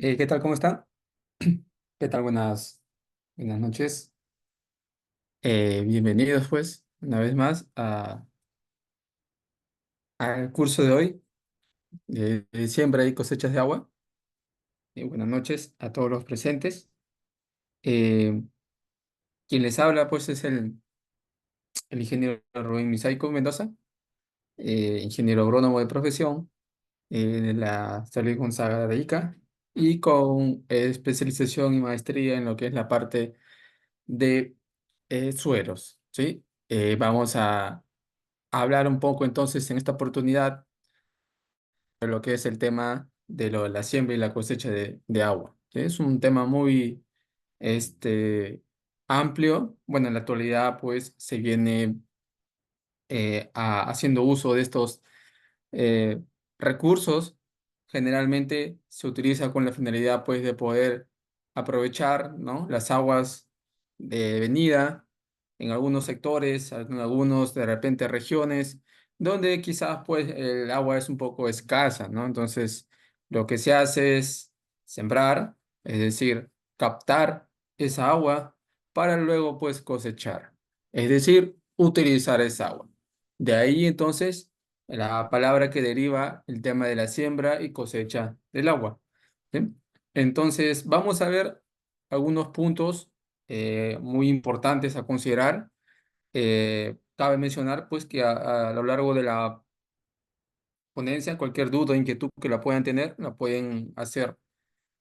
¿Qué tal? ¿Cómo está? ¿Qué tal? Buenas noches. Bienvenidos, pues, una vez más al curso de hoy de siembra y cosechas de agua. Buenas noches a todos los presentes. Eh, Quien les habla, pues, es el ingeniero Rubén Misaico Mendoza, ingeniero agrónomo de profesión de la Salud Gonzaga de Ica y con especialización y maestría en lo que es la parte de suelos, ¿sí? Vamos a hablar un poco entonces en esta oportunidad de lo que es el tema de la siembra y la cosecha de agua, ¿sí? Es un tema muy este, amplio. Bueno, en la actualidad pues se viene haciendo uso de estos eh, recursos. Generalmente se utiliza con la finalidad pues de poder aprovechar, ¿no?, las aguas de venida en algunos sectores, en algunos de repente regiones donde quizás pues el agua es un poco escasa, ¿no? Entonces lo que se hace es sembrar, es decir, captar esa agua para luego pues cosechar, es decir, utilizar esa agua. De ahí entonces la palabra que deriva el tema de la siembra y cosecha del agua, ¿sí? Entonces, vamos a ver algunos puntos muy importantes a considerar. Cabe mencionar, pues, que a lo largo de la ponencia, cualquier duda o inquietud que la puedan tener, la pueden hacer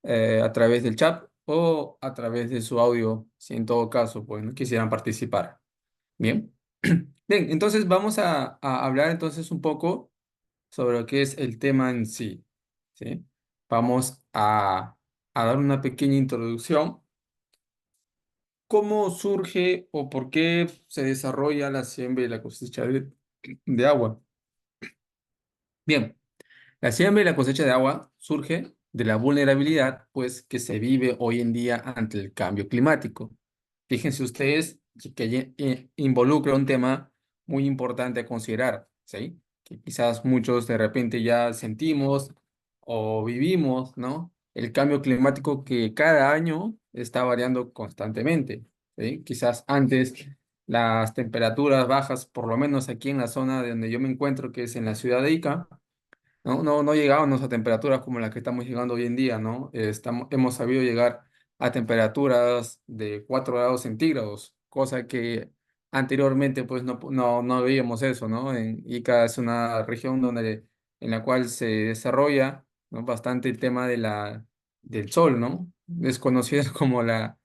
a través del chat o a través de su audio, si en todo caso, pues, no quisieran participar. Bien. Bien, entonces vamos a hablar entonces un poco sobre lo que es el tema en sí, ¿sí? Vamos a dar una pequeña introducción. ¿Cómo surge o por qué se desarrolla la siembra y la cosecha de agua? Bien, la siembra y la cosecha de agua surge de la vulnerabilidad, pues, que se vive hoy en día ante el cambio climático. Fíjense ustedes que involucra un tema muy importante a considerar, ¿sí? Que quizás muchos de repente ya sentimos o vivimos, ¿no? El cambio climático que cada año está variando constantemente, ¿sí? Quizás antes las temperaturas bajas, por lo menos aquí en la zona de donde yo me encuentro, que es en la ciudad de Ica, no llegábamos a temperaturas como las que estamos llegando hoy en día, ¿no? Hemos sabido llegar a temperaturas de 4 grados centígrados, cosa que anteriormente pues no veíamos eso, ¿no? Ica es una región en la cual se desarrolla, ¿no?, bastante el tema del sol, ¿no? Es conocida como la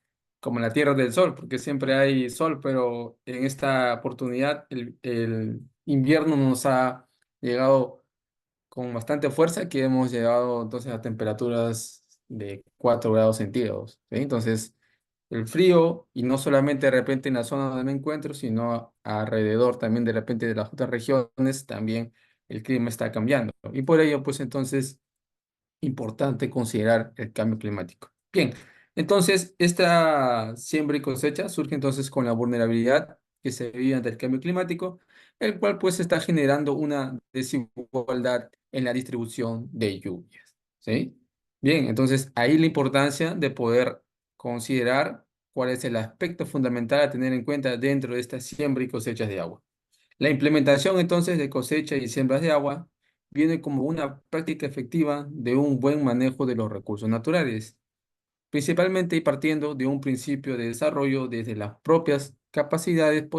Tierra del Sol, porque siempre hay sol, pero en esta oportunidad el invierno nos ha llegado con bastante fuerza, que hemos llegado entonces a temperaturas de 4 grados centígrados, ¿sí? Entonces, el frío, y no solamente de repente en la zona donde me encuentro, sino alrededor también de repente de las otras regiones, también el clima está cambiando. Y por ello, pues entonces, importante considerar el cambio climático. Bien, entonces, esta siembra y cosecha surge entonces con la vulnerabilidad que se vive ante el cambio climático, el cual pues está generando una desigualdad en la distribución de lluvias, ¿sí? Bien, entonces ahí la importancia de poder considerar cuál es el aspecto fundamental a tener en cuenta dentro de esta siembra y cosechas de agua. La implementación entonces de cosecha y siembras de agua viene como una práctica efectiva de un buen manejo de los recursos naturales, principalmente y partiendo de un principio de desarrollo desde las propias capacidades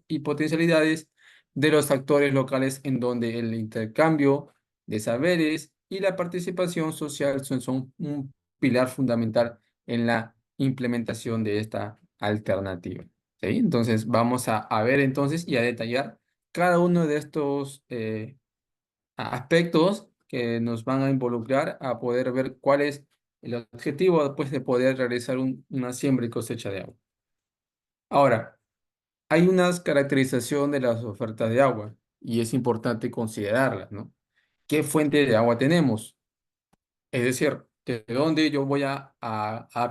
y potencialidades de los actores locales, en donde el intercambio de saberes y la participación social son un pilar fundamental en la implementación de esta alternativa, ¿sí? Entonces vamos a ver entonces y a detallar cada uno de estos aspectos que nos van a involucrar a poder ver cuál es el objetivo después de poder realizar una siembra y cosecha de agua. Ahora, hay unas caracterización de las ofertas de agua y es importante considerarlas, ¿no? ¿Qué fuente de agua tenemos? Es decir, ¿de dónde yo voy a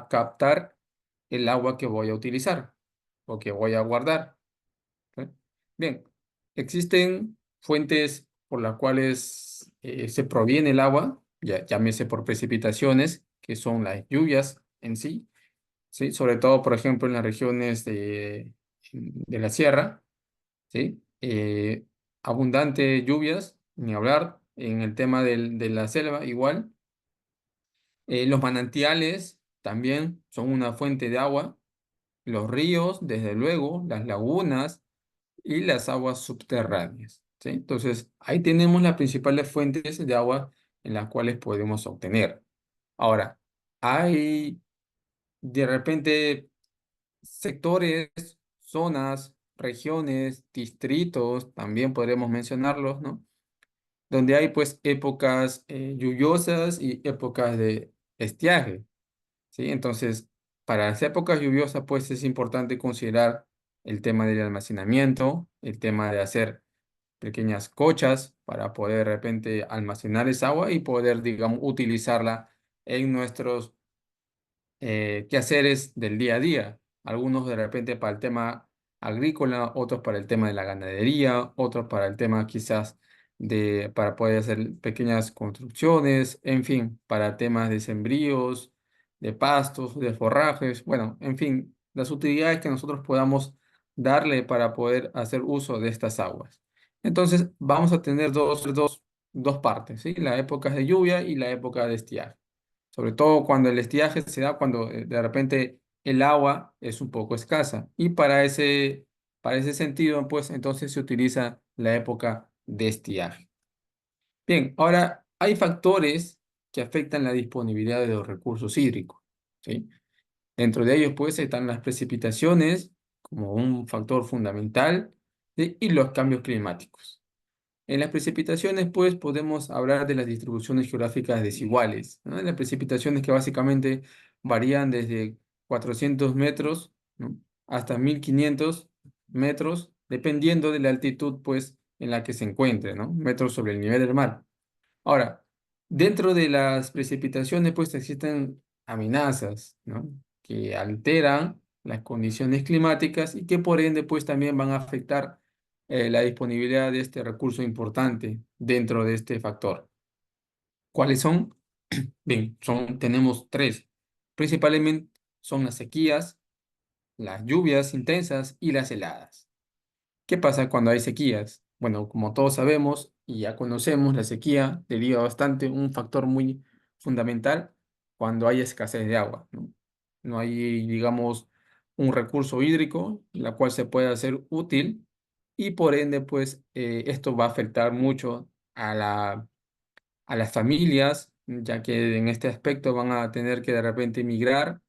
captar el agua que voy a utilizar o que voy a guardar? ¿Sí? Bien, existen fuentes por las cuales se proviene el agua, ya llámese por precipitaciones, que son las lluvias en sí, ¿sí? Sobre todo, por ejemplo, en las regiones de la sierra, ¿sí? Abundante lluvias, ni hablar, en el tema de la selva igual. Los manantiales también son una fuente de agua, los ríos, desde luego, las lagunas y las aguas subterráneas, ¿sí? Entonces, ahí tenemos las principales fuentes de agua en las cuales podemos obtener. Ahora, hay de repente sectores, zonas, regiones, distritos, también podremos mencionarlos, ¿no? Donde hay pues épocas lluviosas y épocas de estiaje, ¿sí? Entonces, para las épocas lluviosas pues es importante considerar el tema del almacenamiento, el tema de hacer pequeñas cochas para poder de repente almacenar esa agua y poder, digamos, utilizarla en nuestros quehaceres del día a día. Algunos de repente para el tema agrícola, otros para el tema de la ganadería, otros para el tema quizás para poder hacer pequeñas construcciones, en fin, para temas de sembríos, de pastos, de forrajes, bueno, en fin, las utilidades que nosotros podamos darle para poder hacer uso de estas aguas. Entonces, vamos a tener dos partes, ¿sí? La época de lluvia y la época de estiaje. Sobre todo cuando el estiaje se da cuando de repente el agua es un poco escasa. Y para ese sentido, pues entonces se utiliza la época de estiaje. Bien, ahora hay factores que afectan la disponibilidad de los recursos hídricos, ¿sí? Dentro de ellos, pues, están las precipitaciones como un factor fundamental, ¿sí? Y los cambios climáticos. En las precipitaciones, pues, podemos hablar de las distribuciones geográficas desiguales, ¿no? Las precipitaciones que básicamente varían desde 400 metros, ¿no? hasta 1500 metros, dependiendo de la altitud, pues, en la que se encuentre, ¿no? Metros sobre el nivel del mar. Ahora, dentro de las precipitaciones, pues, existen amenazas, ¿no? Que alteran las condiciones climáticas y que por ende, pues, también van a afectar la disponibilidad de este recurso importante dentro de este factor. ¿Cuáles son? Bien, tenemos tres. Principalmente son las sequías, las lluvias intensas y las heladas. ¿Qué pasa cuando hay sequías? Bueno, como todos sabemos y ya conocemos, la sequía deriva bastante un factor muy fundamental cuando hay escasez de agua, ¿no? No hay, digamos, un recurso hídrico, la cual se puede hacer útil y por ende, pues, esto va a afectar mucho a las familias, ya que en este aspecto van a tener que de repente migrar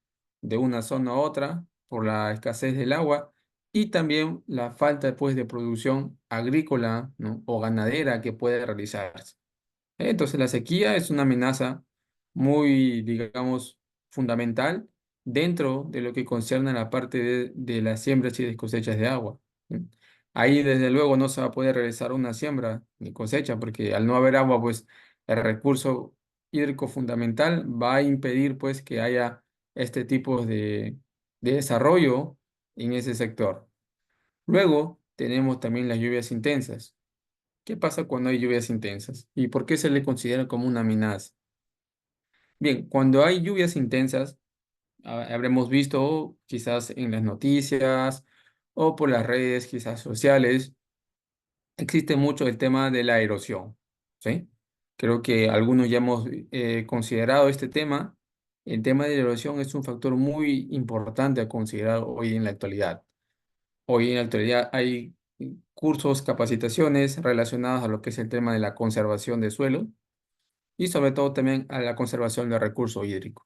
de una zona a otra por la escasez del agua y también la falta pues, de producción agrícola, ¿no? o ganadera que puede realizarse. Entonces la sequía es una amenaza muy, digamos, fundamental dentro de lo que concierne a la parte de las siembras y de cosechas de agua. ¿Sí? Ahí desde luego no se va a poder realizar una siembra ni cosecha porque al no haber agua, pues el recurso hídrico fundamental va a impedir pues que haya este tipo de desarrollo en ese sector. Luego tenemos también las lluvias intensas. ¿Qué pasa cuando hay lluvias intensas? ¿Y por qué se le considera como una amenaza? Bien, cuando hay lluvias intensas, habremos visto quizás en las noticias o por las redes quizás sociales, existe mucho el tema de la erosión, ¿sí? Creo que algunos ya hemos considerado este tema. El tema de la erosión es un factor muy importante a considerar hoy en la actualidad. Hoy en la actualidad hay cursos, capacitaciones relacionadas a lo que es el tema de la conservación de suelo y sobre todo también a la conservación del recurso hídrico.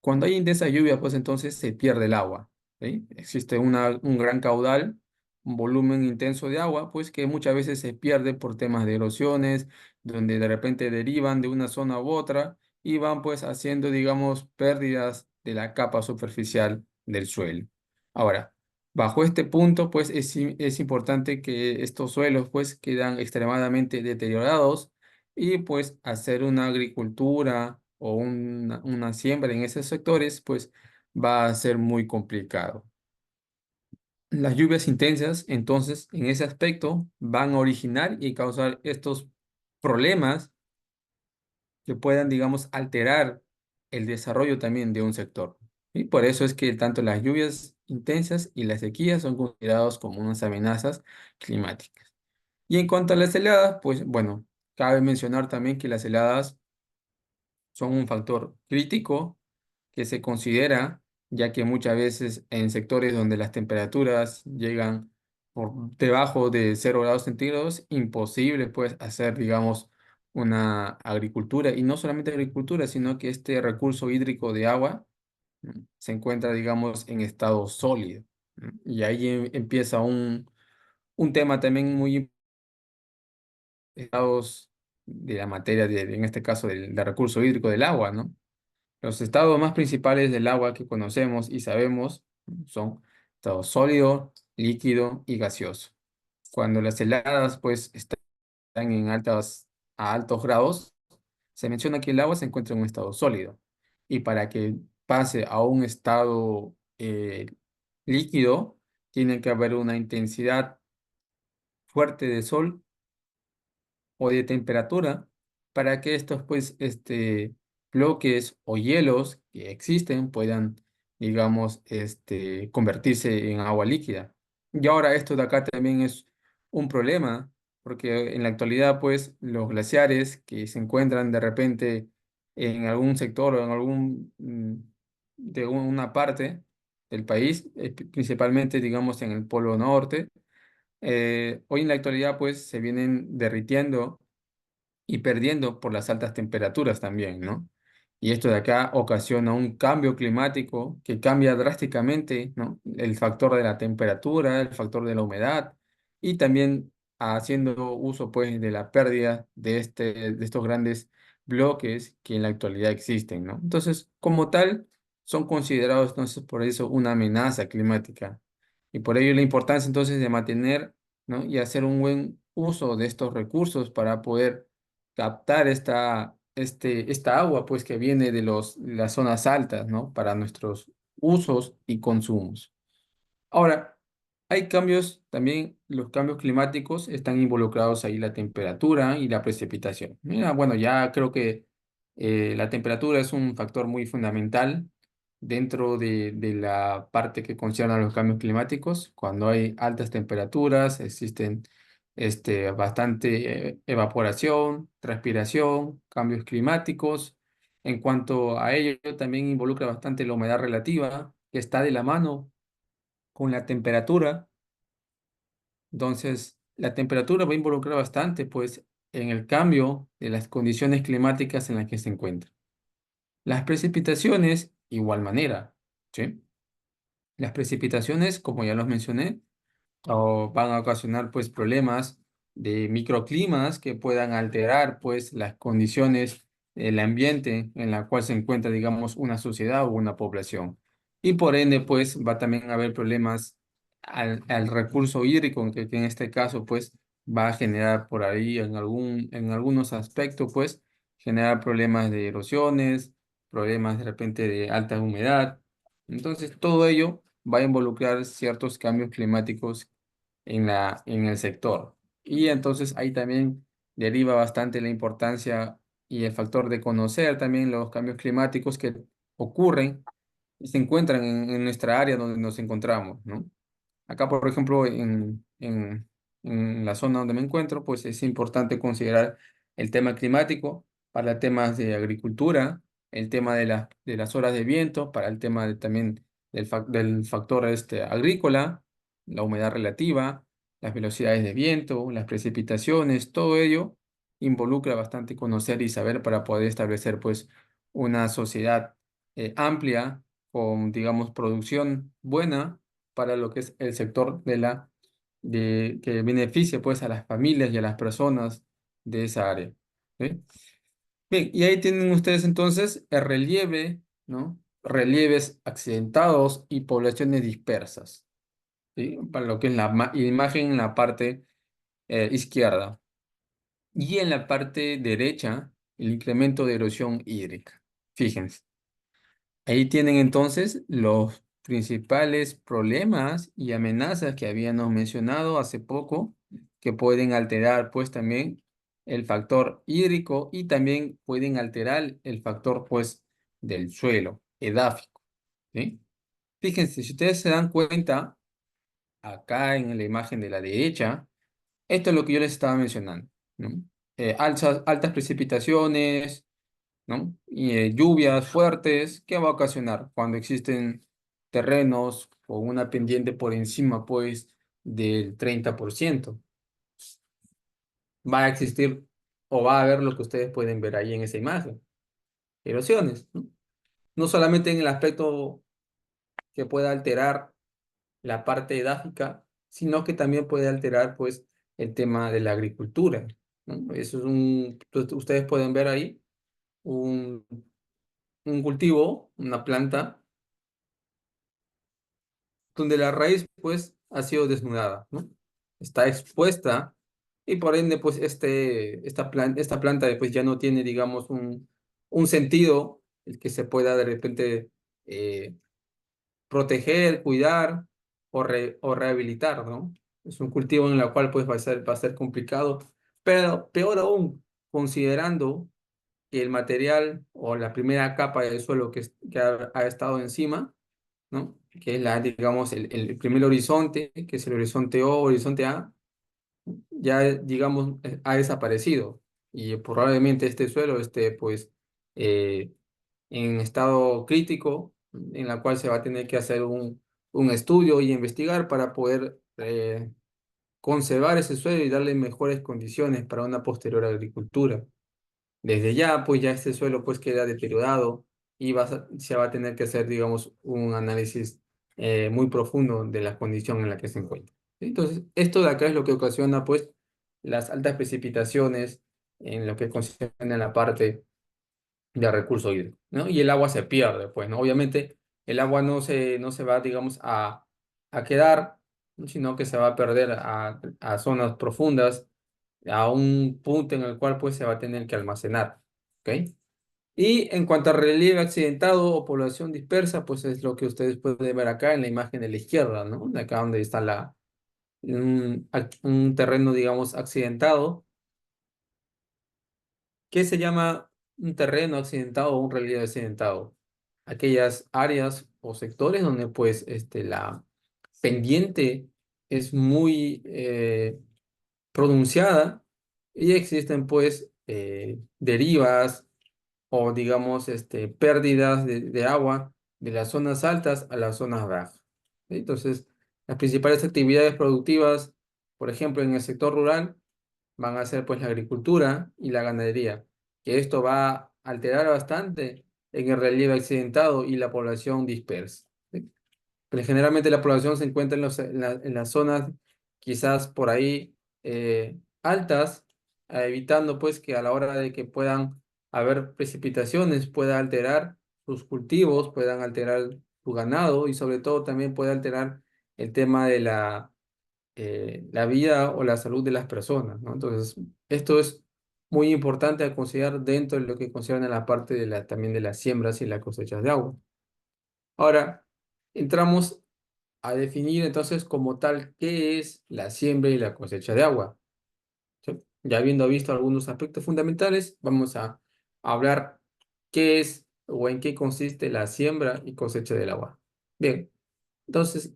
Cuando hay intensa lluvia, pues entonces se pierde el agua, ¿sí? Existe un gran caudal, un volumen intenso de agua, pues que muchas veces se pierde por temas de erosiones, donde de repente derivan de una zona u otra y van pues haciendo, digamos, pérdidas de la capa superficial del suelo. Ahora, bajo este punto, pues es importante que estos suelos pues quedan extremadamente deteriorados y pues hacer una agricultura o una siembra en esos sectores, pues va a ser muy complicado. Las lluvias intensas, entonces, en ese aspecto, van a originar y causar estos problemas que puedan, digamos, alterar el desarrollo también de un sector. Y por eso es que tanto las lluvias intensas y las sequías son considerados como unas amenazas climáticas. Y en cuanto a las heladas, pues bueno, cabe mencionar también que las heladas son un factor crítico que se considera, ya que muchas veces en sectores donde las temperaturas llegan por debajo de 0 grados centígrados, imposible pues hacer, digamos, una agricultura, y no solamente agricultura, sino que este recurso hídrico de agua se encuentra, digamos, en estado sólido. Y ahí empieza un tema también muy estados de la materia, en este caso del recurso hídrico del agua, ¿no? Los estados más principales del agua que conocemos y sabemos son estado sólido, líquido y gaseoso. Cuando las heladas pues están a altos grados, se menciona que el agua se encuentra en un estado sólido. Y para que pase a un estado líquido, tiene que haber una intensidad fuerte de sol o de temperatura para que estos pues bloques o hielos que existen puedan, digamos, convertirse en agua líquida. Y ahora esto de acá también es un problema porque en la actualidad pues los glaciares que se encuentran de repente en algún sector o en algún de una parte del país, principalmente digamos en el Polo Norte, hoy en la actualidad pues se vienen derritiendo y perdiendo por las altas temperaturas también, ¿no? Y esto de acá ocasiona un cambio climático que cambia drásticamente, ¿no? El factor de la temperatura, el factor de la humedad y también haciendo uso pues de la pérdida de estos grandes bloques que en la actualidad existen, ¿no? Entonces, como tal, son considerados entonces por eso una amenaza climática. Y por ello la importancia entonces de mantener, ¿no? Y hacer un buen uso de estos recursos para poder captar esta agua pues que viene de las zonas altas, ¿no? Para nuestros usos y consumos. Ahora, hay cambios, también los cambios climáticos están involucrados ahí la temperatura y la precipitación. Mira, bueno, ya creo que la temperatura es un factor muy fundamental dentro de la parte que concierne a los cambios climáticos. Cuando hay altas temperaturas, existen bastante evaporación, transpiración, cambios climáticos. En cuanto a ello, también involucra bastante la humedad relativa, que está de la mano con la temperatura. Entonces, la temperatura va a involucrar bastante, pues, en el cambio de las condiciones climáticas en las que se encuentra. Las precipitaciones, igual manera, ¿sí? Las precipitaciones, como ya los mencioné, o van a ocasionar pues problemas de microclimas que puedan alterar pues las condiciones del ambiente en la cual se encuentra digamos una sociedad o una población, y por ende pues va también a haber problemas al recurso hídrico que en este caso pues va a generar por ahí en algunos aspectos pues generar problemas de erosiones, problemas de repente de alta humedad. Entonces todo ello va a involucrar ciertos cambios climáticos en el sector. Y entonces ahí también deriva bastante la importancia y el factor de conocer también los cambios climáticos que ocurren y se encuentran en nuestra área donde nos encontramos, ¿no? Acá, por ejemplo, en la zona donde me encuentro, pues es importante considerar el tema climático para temas de agricultura, el tema de las horas de viento, para el tema también del factor agrícola, la humedad relativa, las velocidades de viento, las precipitaciones, todo ello involucra bastante conocer y saber para poder establecer pues una sociedad amplia con, digamos, producción buena para lo que es el sector que beneficie pues a las familias y a las personas de esa área. ¿Sí? Bien, y ahí tienen ustedes entonces el relieve, ¿no? Relieves accidentados y poblaciones dispersas, ¿sí? Para lo que es la imagen en la parte izquierda. Y en la parte derecha, el incremento de erosión hídrica. Fíjense. Ahí tienen entonces los principales problemas y amenazas que habíamos mencionado hace poco, que pueden alterar pues también el factor hídrico y también pueden alterar el factor pues del suelo, edáfico, ¿sí? Fíjense, si ustedes se dan cuenta, acá en la imagen de la derecha, esto es lo que yo les estaba mencionando, ¿no? Altas precipitaciones, ¿no? Y lluvias fuertes, ¿qué va a ocasionar cuando existen terrenos con una pendiente por encima, pues, del 30%? Va a existir o va a haber lo que ustedes pueden ver ahí en esa imagen, erosiones, ¿no? No solamente en el aspecto que pueda alterar la parte edáfica, sino que también puede alterar, pues, el tema de la agricultura, ¿no? Eso es ustedes pueden ver ahí un, un cultivo, una planta, donde la raíz, pues, ha sido desnudada, ¿no? Está expuesta y por ende, pues, esta planta, pues, ya no tiene, digamos, un sentido el que se pueda de repente eh, proteger, cuidar o rehabilitar, ¿no? Es un cultivo en el cual, pues, va a ser complicado, pero peor aún, considerando que el material o la primera capa del suelo que ha estado encima, ¿no? Que es digamos, el primer horizonte, que es el horizonte O, horizonte A, ya, digamos, ha desaparecido. Y probablemente este suelo esté, pues, eh, en estado crítico, en la cual se va a tener que hacer un estudio y investigar para poder conservar ese suelo y darle mejores condiciones para una posterior agricultura. Desde ya, pues ya este suelo pues queda deteriorado y se va a tener que hacer, digamos, un análisis muy profundo de la condición en la que se encuentra. Entonces, esto de acá es lo que ocasiona pues las altas precipitaciones en lo que concierne a la parte de recurso hídrico, ¿no? Y el agua se pierde, pues, ¿no? Obviamente el agua no se va, digamos, a quedar, ¿no? Sino que se va a perder a zonas profundas, a un punto en el cual pues se va a tener que almacenar, ¿ok? Y en cuanto a relieve accidentado o población dispersa, pues es lo que ustedes pueden ver acá en la imagen de la izquierda, ¿no? De acá donde está un terreno, digamos, accidentado. ¿Qué se llama un terreno accidentado o un relieve accidentado? Aquellas áreas o sectores donde pues la pendiente es muy pronunciada y existen pues derivas o digamos pérdidas de agua de las zonas altas a las zonas bajas. ¿Sí? Entonces, las principales actividades productivas, por ejemplo, en el sector rural, van a ser pues la agricultura y la ganadería, que esto va a alterar bastante en el relieve accidentado y la población dispersa. ¿Sí? Pero generalmente la población se encuentra en las zonas quizás por ahí altas, evitando pues que a la hora de que puedan haber precipitaciones pueda alterar sus cultivos, puedan alterar su ganado y sobre todo también puede alterar el tema de la vida o la salud de las personas, ¿no? Entonces, esto es muy importante a considerar dentro de lo que concierne la parte también de las siembras y las cosechas de agua. Ahora, entramos a definir entonces como tal qué es la siembra y la cosecha de agua. ¿Sí? Ya habiendo visto algunos aspectos fundamentales, vamos a hablar qué es o en qué consiste la siembra y cosecha del agua. Bien, entonces,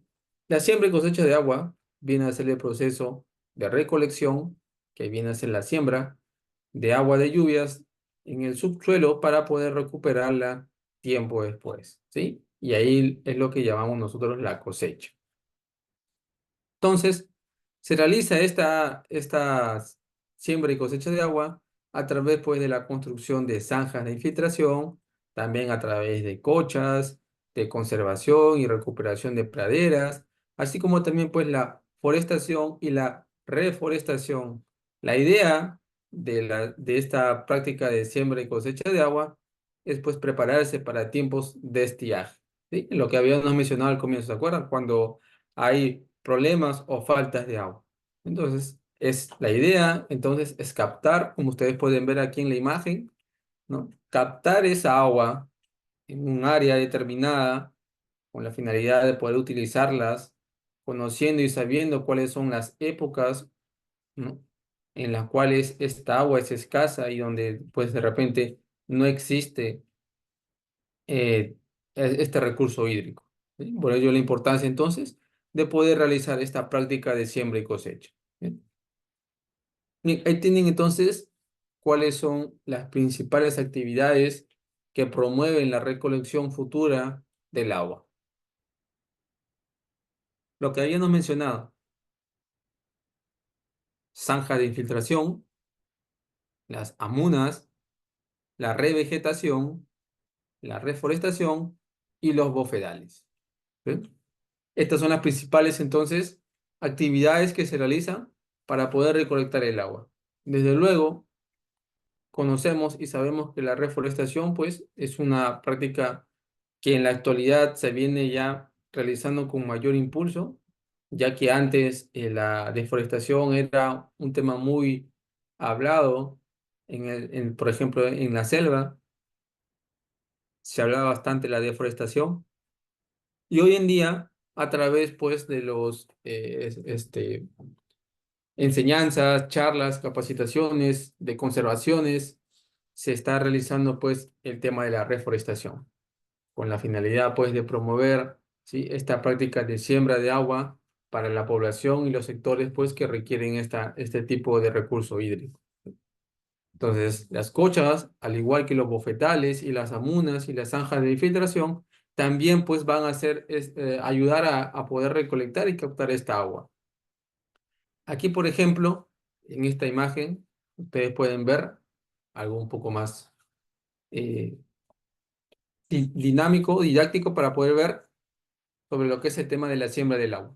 la siembra y cosecha de agua viene a ser el proceso de recolección, que viene a ser la siembra de agua de lluvias en el subsuelo para poder recuperarla tiempo después, ¿sí? Y ahí es lo que llamamos nosotros la cosecha. Entonces, se realiza esta siembra y cosecha de agua a través, pues, de la construcción de zanjas de infiltración, también a través de cochas, de conservación y recuperación de praderas, así como también, pues, la forestación y la reforestación. La idea de esta práctica de siembra y cosecha de agua es, pues, prepararse para tiempos de estiaje, ¿sí? Lo que habíamos mencionado al comienzo, ¿se acuerdan? Cuando hay problemas o faltas de agua. Entonces, es la idea, entonces, es captar, como ustedes pueden ver aquí en la imagen, ¿no? Captar esa agua en un área determinada con la finalidad de poder utilizarlas, conociendo y sabiendo cuáles son las épocas, ¿no? En las cuales esta agua es escasa y donde, pues, de repente no existe eh, este recurso hídrico, ¿sí? Por ello la importancia entonces de poder realizar esta práctica de siembra y cosecha. ¿Sí? Bien, ahí tienen entonces cuáles son las principales actividades que promueven la recolección futura del agua. Lo que habíamos mencionado, zanja de infiltración, las amunas, la revegetación, la reforestación y los bofedales. ¿Sí? Estas son las principales entonces actividades que se realizan para poder recolectar el agua. Desde luego, conocemos y sabemos que la reforestación pues es una práctica que en la actualidad se viene ya realizando con mayor impulso, ya que antes la deforestación era un tema muy hablado, por ejemplo, en la selva se hablaba bastante de la deforestación, y hoy en día, a través pues de los enseñanzas, charlas, capacitaciones, de conservaciones, se está realizando pues el tema de la reforestación, con la finalidad pues de promover, ¿sí?, esta práctica de siembra de agua para la población y los sectores pues que requieren este tipo de recurso hídrico. Entonces, las cochas, al igual que los bofetales y las amunas y las zanjas de infiltración, también pues van a ayudar a poder recolectar y captar esta agua. Aquí, por ejemplo, en esta imagen, ustedes pueden ver algo un poco más eh, dinámico, didáctico, para poder ver sobre lo que es el tema de la siembra del agua.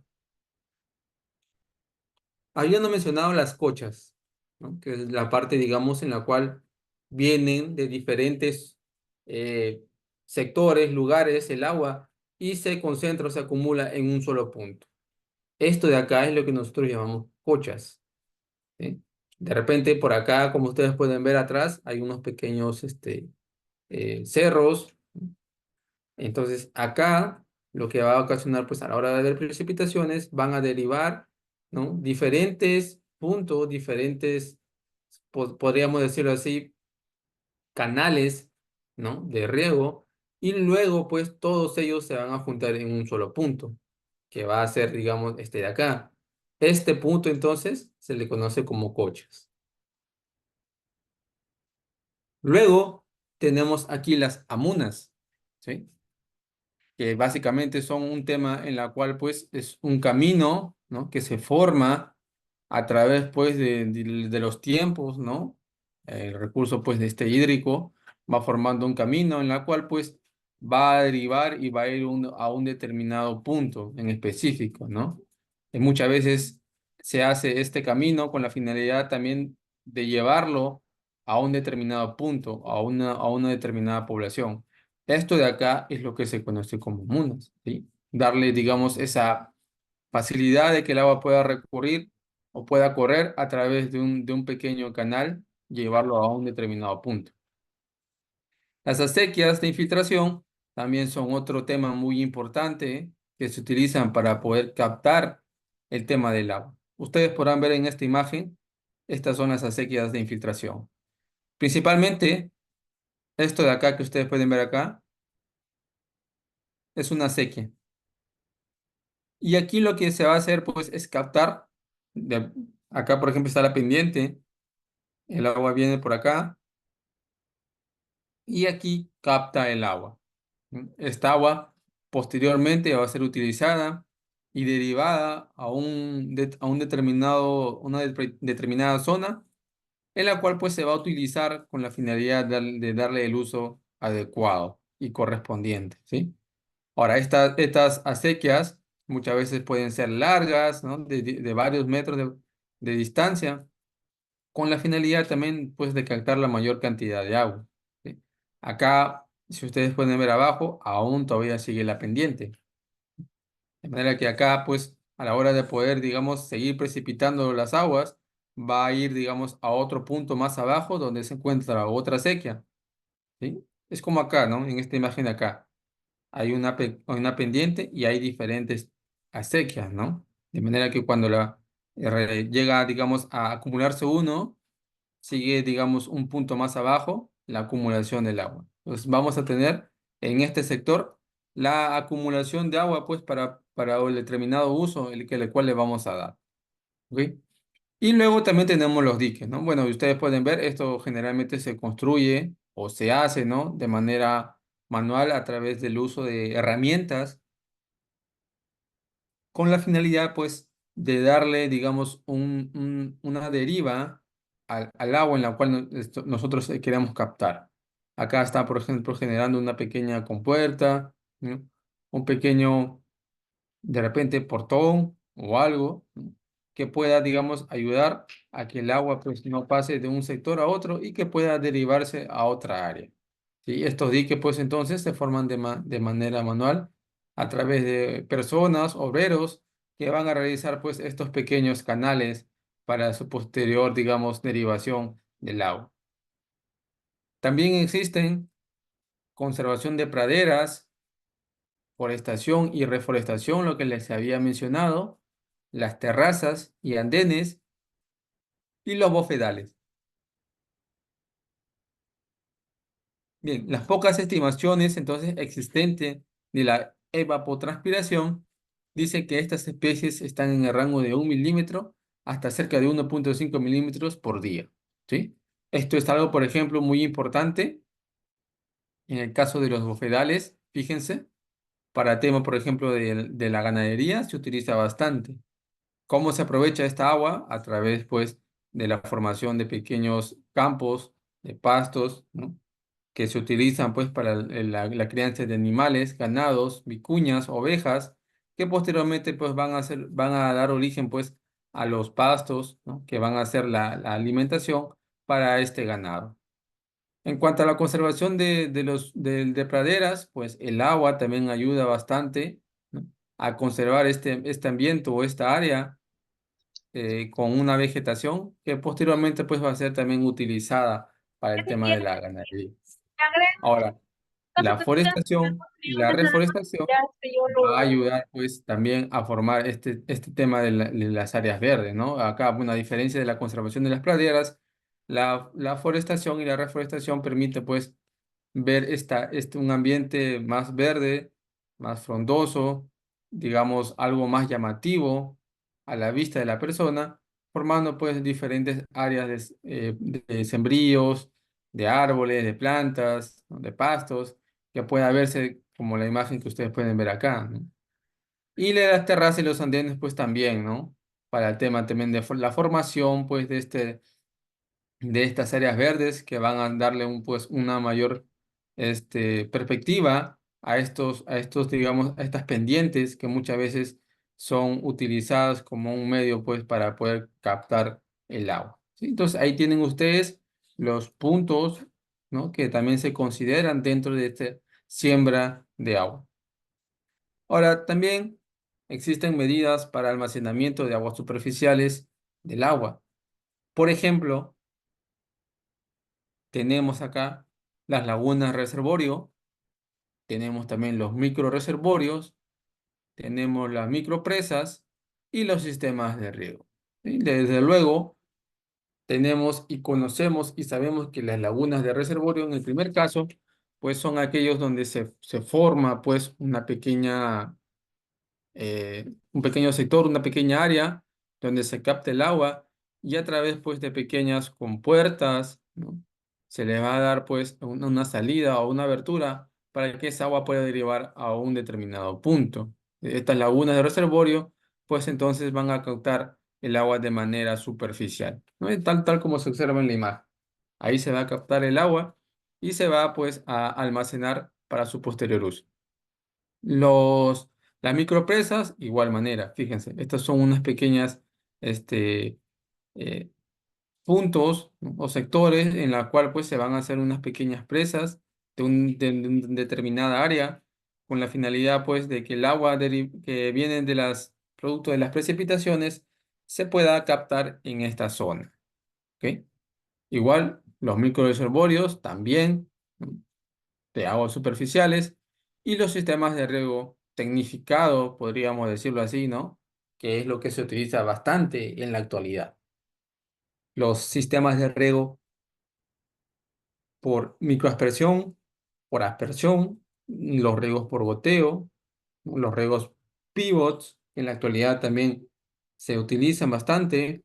Habíamos mencionado las cochas, ¿no?, que es la parte, digamos, en la cual vienen de diferentes eh, sectores, lugares, el agua, y se concentra o se acumula en un solo punto. Esto de acá es lo que nosotros llamamos cochas, ¿sí? De repente, por acá, como ustedes pueden ver atrás, hay unos pequeños cerros. Entonces, acá lo que va a ocasionar, pues a la hora de haber precipitaciones, van a derivar, ¿no?, diferentes puntos, diferentes, podríamos decirlo así, canales, ¿no?, de riego, y luego, pues todos ellos se van a juntar en un solo punto, que va a ser, digamos, este de acá. Este punto, entonces, se le conoce como cochas. Luego, tenemos aquí las amunas, ¿sí?, que básicamente son un tema en la cual pues es un camino, ¿no?, que se forma a través pues de los tiempos, ¿no? El recurso pues de este hídrico va formando un camino en la cual pues va a derivar y va a ir a un determinado punto en específico, ¿no? Y muchas veces se hace este camino con la finalidad también de llevarlo a un determinado punto, a una determinada población. Esto de acá es lo que se conoce como munas, ¿sí? Darle, digamos, esa facilidad de que el agua pueda recurrir o pueda correr a través de un pequeño canal y llevarlo a un determinado punto. Las acequias de infiltración también son otro tema muy importante que se utilizan para poder captar el tema del agua. Ustedes podrán ver en esta imagen, estas son las acequias de infiltración. Principalmente, esto de acá que ustedes pueden ver acá, es una acequia. Y aquí lo que se va a hacer, pues, es captar. de- Acá, por ejemplo, está la pendiente. El agua viene por acá y aquí capta el agua. Esta agua posteriormente va a ser utilizada y derivada a un determinada zona en la cual pues se va a utilizar con la finalidad de darle el uso adecuado y correspondiente, ¿sí? Ahora, estas acequias muchas veces pueden ser largas, ¿no?, de varios metros de distancia, con la finalidad también, pues, de captar la mayor cantidad de agua, ¿sí? Acá, si ustedes pueden ver abajo, aún todavía sigue la pendiente. De manera que acá, pues, a la hora de poder, digamos, seguir precipitando las aguas, va a ir, digamos, a otro punto más abajo donde se encuentra otra acequia, ¿sí? Es como acá, ¿no? En esta imagen de acá. Hay una pendiente y hay diferentes acequias, ¿no? De manera que cuando llega, digamos, a acumularse uno, sigue, digamos, un punto más abajo la acumulación del agua. Entonces vamos a tener en este sector la acumulación de agua pues para el determinado uso el cual le vamos a dar. ¿Ok? Y luego también tenemos los diques, ¿no? Bueno, ustedes pueden ver, esto generalmente se construye o se hace, ¿no? De manera manual a través del uso de herramientas con la finalidad, pues, de darle, digamos, una deriva al agua en la cual nosotros queremos captar. Acá está, por ejemplo, generando una pequeña compuerta, ¿no? Un pequeño de repente portón o algo, ¿no? Que pueda, digamos, ayudar a que el agua pues no pase de un sector a otro y que pueda derivarse a otra área. ¿Sí? Estos diques pues entonces se forman de manera manual a través de personas, obreros, que van a realizar pues estos pequeños canales para su posterior, digamos, derivación del agua. También existen conservación de praderas, forestación y reforestación, lo que les había mencionado, las terrazas y andenes y los bofedales. Bien, las pocas estimaciones entonces existentes de la evapotranspiración dice que estas especies están en el rango de 1 milímetro hasta cerca de 1,5 milímetros por día. ¿Sí? Esto es algo, por ejemplo, muy importante en el caso de los bofedales, fíjense, para tema, por ejemplo, de la ganadería se utiliza bastante. ¿Cómo se aprovecha esta agua? A través, pues, de la formación de pequeños campos de pastos, ¿no? Que se utilizan, pues, para la crianza de animales, ganados, vicuñas, ovejas, que posteriormente, pues, van a dar origen, pues, a los pastos, ¿no? Que van a ser la alimentación para este ganado. En cuanto a la conservación de praderas, pues el agua también ayuda bastante, ¿no? A conservar este ambiente o esta área con una vegetación que posteriormente pues va a ser también utilizada para el tema de la ganadería. Ahora, la forestación y la reforestación va a ayudar pues también a formar este tema de las áreas verdes, ¿no? Acá, bueno, a diferencia de la conservación de las praderas, la forestación y la reforestación permite pues ver un ambiente más verde, más frondoso, digamos, algo más llamativo a la vista de la persona, formando pues diferentes áreas de sembríos, de árboles, de plantas, ¿no? De pastos, que pueda verse como la imagen que ustedes pueden ver acá, ¿no? Y las terrazas y los andenes pues también, ¿no? Para el tema también de la formación pues de estas áreas verdes que van a darle pues, una mayor perspectiva a estos, digamos, a estas pendientes que muchas veces son utilizadas como un medio, pues, para poder captar el agua. ¿Sí? Entonces, ahí tienen ustedes los puntos, ¿no? Que también se consideran dentro de esta siembra de agua. Ahora, también existen medidas para almacenamiento de aguas superficiales del agua. Por ejemplo, tenemos acá las lagunas reservorio, tenemos también los microreservorios, tenemos las micropresas y los sistemas de riego. ¿Sí? Desde luego, tenemos y conocemos y sabemos que las lagunas de reservorio, en el primer caso, pues son aquellos donde se forma pues un pequeño sector, una pequeña área donde se capta el agua y a través pues de pequeñas compuertas, ¿no? Se le va a dar pues una salida o una abertura para que esa agua pueda derivar a un determinado punto. Estas lagunas de reservorio pues entonces van a captar el agua de manera superficial, ¿no? Tal como se observa en la imagen. Ahí se va a captar el agua y se va pues a almacenar para su posterior uso. Los, las micropresas, igual manera, fíjense, estas son unas pequeñas este, eh, puntos, ¿no? O sectores en la cual pues se van a hacer unas pequeñas presas de una determinada área con la finalidad pues de que el agua que viene de las producto de las precipitaciones se pueda captar en esta zona. ¿Ok? Igual los microreservorios también, ¿no? De aguas superficiales y los sistemas de riego tecnificado, podríamos decirlo así, ¿no? Que es lo que se utiliza bastante en la actualidad. Los sistemas de riego por microaspersión, por aspersión los riegos por goteo, ¿no? Los riegos pivots, que en la actualidad también se utilizan bastante,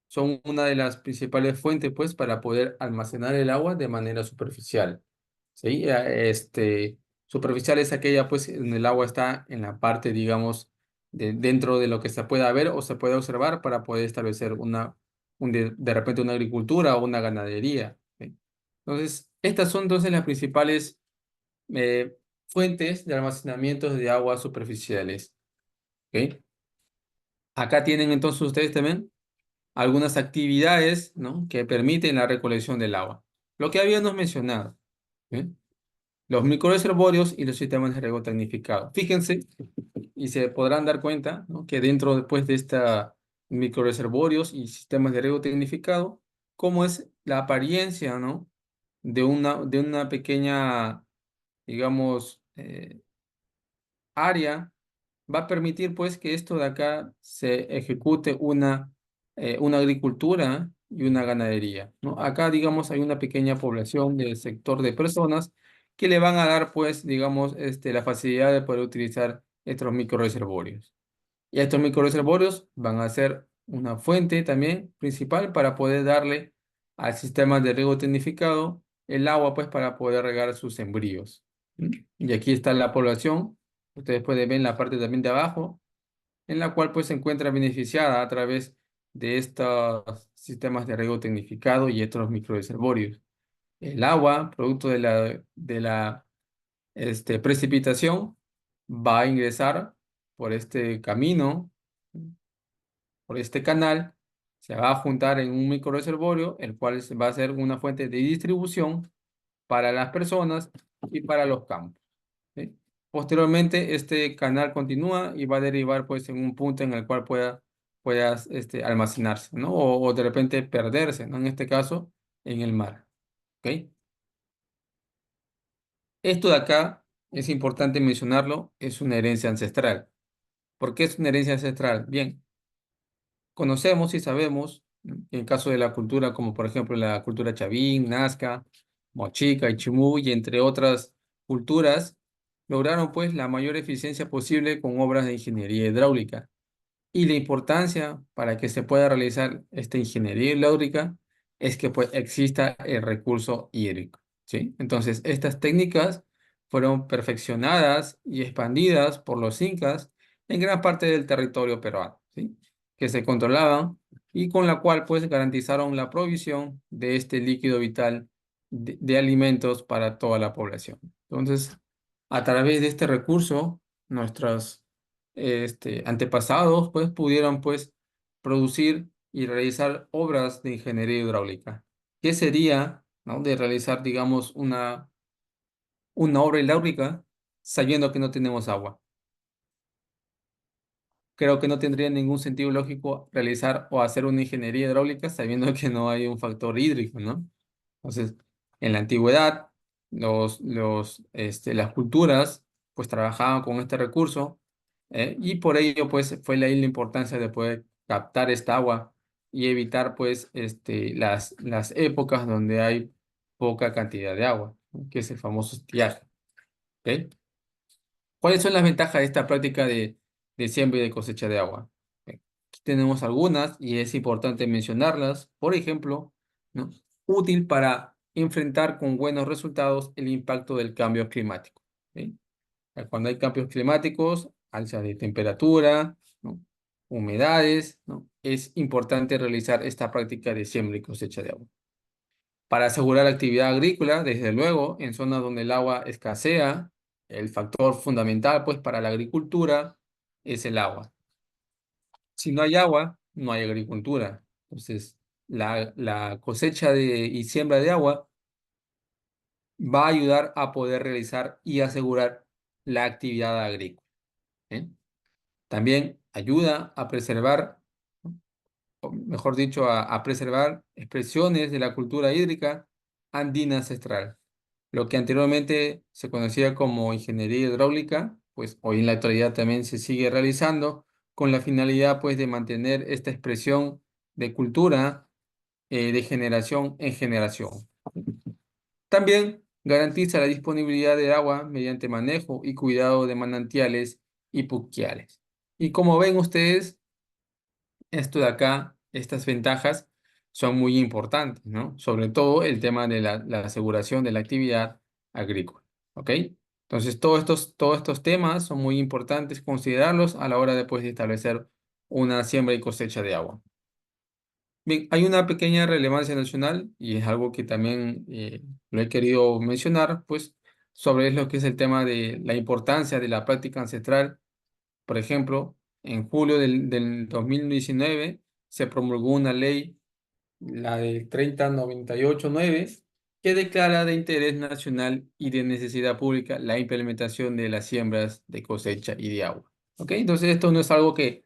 son una de las principales fuentes, pues, para poder almacenar el agua de manera superficial. ¿Sí? Superficial es aquella, pues, en el agua está en la parte, digamos, dentro de lo que se pueda ver o se puede observar para poder establecer de repente una agricultura o una ganadería. ¿Sí? Entonces, estas son entonces las principales fuentes de almacenamiento de aguas superficiales. ¿Ok? Acá tienen entonces ustedes también algunas actividades, ¿no? Que permiten la recolección del agua. Lo que habíamos mencionado, ¿eh? Los microreservorios y los sistemas de riego tecnificado. Fíjense y se podrán dar cuenta, ¿no? Que dentro después de esta microreservorios y sistemas de riego tecnificado, cómo es la apariencia, ¿no? De una pequeña, digamos, área va a permitir pues que esto de acá se ejecute una agricultura y una ganadería, ¿no? Acá, digamos, hay una pequeña población del sector de personas que le van a dar pues, digamos, la facilidad de poder utilizar estos microreservorios. Y estos microreservorios van a ser una fuente también principal para poder darle al sistema de riego tecnificado el agua pues para poder regar sus sembríos. ¿Mm? Y aquí está la población. Ustedes pueden ver en la parte también de abajo, en la cual pues se encuentra beneficiada a través de estos sistemas de riego tecnificado y estos microreservorios. El agua, producto de la precipitación, va a ingresar por este camino, por este canal, se va a juntar en un microreservorio, el cual va a ser una fuente de distribución para las personas y para los campos. ¿Sí? Posteriormente, este canal continúa y va a derivar pues en un punto en el cual puedas almacenarse, ¿no? O de repente perderse, ¿no? En este caso, en el mar. ¿Ok? Esto de acá es importante mencionarlo, es una herencia ancestral. ¿Por qué es una herencia ancestral? Bien, conocemos y sabemos, ¿no? En el caso de la cultura, como por ejemplo la cultura Chavín, Nazca, Mochica y Chimú, y entre otras culturas, lograron pues la mayor eficiencia posible con obras de ingeniería hidráulica. Y la importancia para que se pueda realizar esta ingeniería hidráulica es que pues exista el recurso hídrico, ¿sí? Entonces, estas técnicas fueron perfeccionadas y expandidas por los incas en gran parte del territorio peruano, ¿sí? Que se controlaban y con la cual pues garantizaron la provisión de este líquido vital de alimentos para toda la población. Entonces, a través de este recurso, nuestros antepasados pues pudieron pues producir y realizar obras de ingeniería hidráulica. ¿Qué sería, ¿no? De realizar, digamos, una obra hidráulica sabiendo que no tenemos agua? Creo que no tendría ningún sentido lógico realizar o hacer una ingeniería hidráulica sabiendo que no hay un factor hídrico, ¿no? Entonces, en la antigüedad, las culturas pues trabajaban con este recurso, y por ello pues fue la importancia de poder captar esta agua y evitar pues las épocas donde hay poca cantidad de agua, ¿no? Que es el famoso estiaje. ¿Ok? ¿Cuáles son las ventajas de esta práctica de siembra y de cosecha de agua? Aquí tenemos algunas y es importante mencionarlas. Por ejemplo, ¿no? Útil para enfrentar con buenos resultados el impacto del cambio climático. ¿Sí? Cuando hay cambios climáticos, alza de temperatura, ¿no? Humedades, ¿no? Es importante realizar esta práctica de siembra y cosecha de agua. Para asegurar la actividad agrícola, desde luego, en zonas donde el agua escasea, el factor fundamental pues para la agricultura es el agua. Si no hay agua, no hay agricultura. Entonces, la cosecha y siembra de agua va a ayudar a poder realizar y asegurar la actividad agrícola. ¿Eh? También ayuda a preservar, o mejor dicho, a preservar expresiones de la cultura hídrica andina ancestral. Lo que anteriormente se conocía como ingeniería hidráulica, pues hoy en la actualidad también se sigue realizando con la finalidad pues de mantener esta expresión de cultura de generación en generación. También garantiza la disponibilidad de agua mediante manejo y cuidado de manantiales y puquiales. Y como ven ustedes, esto de acá, estas ventajas son muy importantes, ¿no? Sobre todo el tema de la aseguración de la actividad agrícola, ¿ok? Entonces, todos estos temas son muy importantes considerarlos a la hora de, pues, de establecer una siembra y cosecha de agua. Bien, hay una pequeña relevancia nacional y es algo que también lo he querido mencionar, pues, sobre lo que es el tema de la importancia de la práctica ancestral. Por ejemplo, en julio del 2019 se promulgó una ley, la de 30989, que declara de interés nacional y de necesidad pública la implementación de las siembras de cosecha y de agua. ¿Ok? Entonces esto no es algo que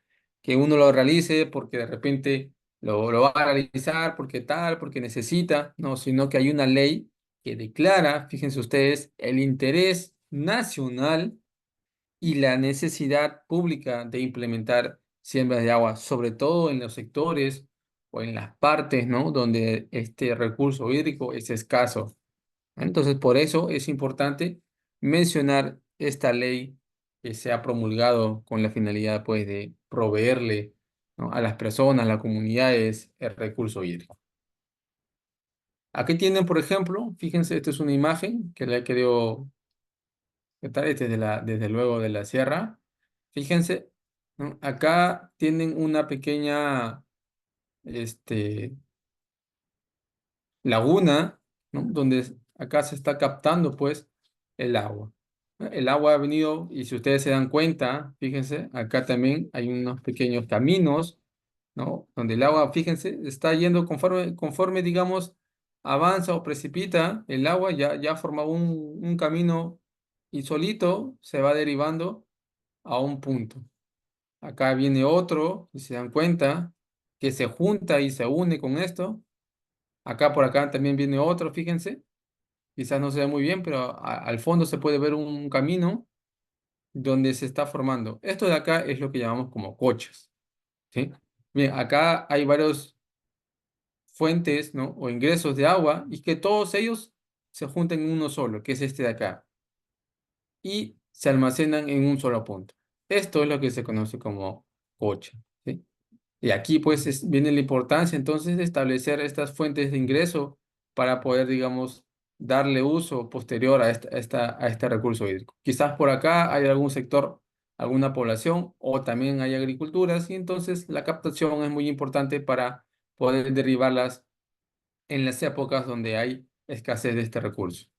uno lo realice porque de repente lo va a realizar, porque tal, porque necesita, no, sino que hay una ley que declara, fíjense ustedes, el interés nacional y la necesidad pública de implementar siembras de agua, sobre todo en los sectores o en las partes, ¿no? Donde este recurso hídrico es escaso. Entonces, por eso es importante mencionar esta ley que se ha promulgado con la finalidad, pues, de proveerle, ¿no?, a las personas, a las comunidades, el recurso hídrico. Aquí tienen, por ejemplo, fíjense, esta es una imagen que le he querido. ¿Qué tal? Desde luego de la sierra. Fíjense, ¿no? Acá tienen una pequeña este, laguna, ¿no? Donde acá se está captando pues el agua. El agua ha venido, y si ustedes se dan cuenta, fíjense, acá también hay unos pequeños caminos, ¿no? Donde el agua, fíjense, está yendo conforme digamos, avanza o precipita, el agua ya forma un camino y solito se va derivando a un punto. Acá viene otro, y se dan cuenta, que se junta y se une con esto. Acá por acá también viene otro, fíjense. Quizás no se ve muy bien, pero al fondo se puede ver un camino donde se está formando. Esto de acá es lo que llamamos como cochas, ¿sí? Bien, acá hay varios fuentes, ¿no?, o ingresos de agua y que todos ellos se juntan en uno solo, que es este de acá, y se almacenan en un solo punto. Esto es lo que se conoce como cocha, ¿sí? Y aquí pues viene la importancia entonces de establecer estas fuentes de ingreso para poder, digamos, darle uso posterior a este recurso hídrico. Quizás por acá hay algún sector, alguna población o también hay agriculturas y entonces la captación es muy importante para poder derivarlas en las épocas donde hay escasez de este recurso.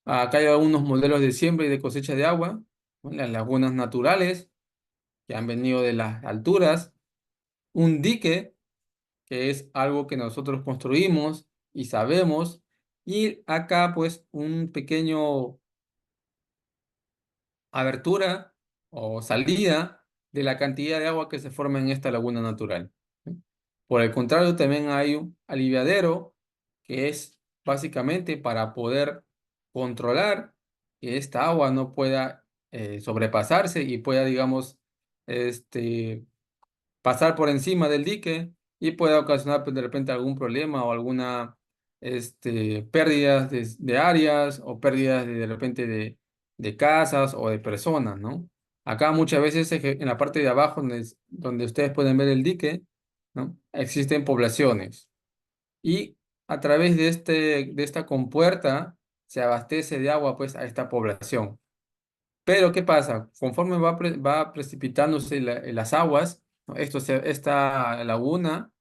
Acá hay algunos modelos de siembra y de cosecha de agua, ¿no? Las lagunas naturales que han venido de las alturas, un dique, que es algo que nosotros construimos y sabemos, y acá pues un pequeño abertura o salida de la cantidad de agua que se forma en esta laguna natural. ¿Sí? Por el contrario, también hay un aliviadero que es básicamente para poder controlar que esta agua no pueda sobrepasarse y pueda, digamos, pasar por encima del dique y puede ocasionar pues, de repente algún problema o alguna pérdidas de áreas o pérdidas de repente de casas o de personas, ¿no? Acá muchas veces en la parte de abajo donde ustedes pueden ver el dique, ¿no?, existen poblaciones y a través de esta compuerta se abastece de agua pues a esta población. Pero ¿qué pasa? Conforme va precipitándose las aguas, ¿no?, esta laguna,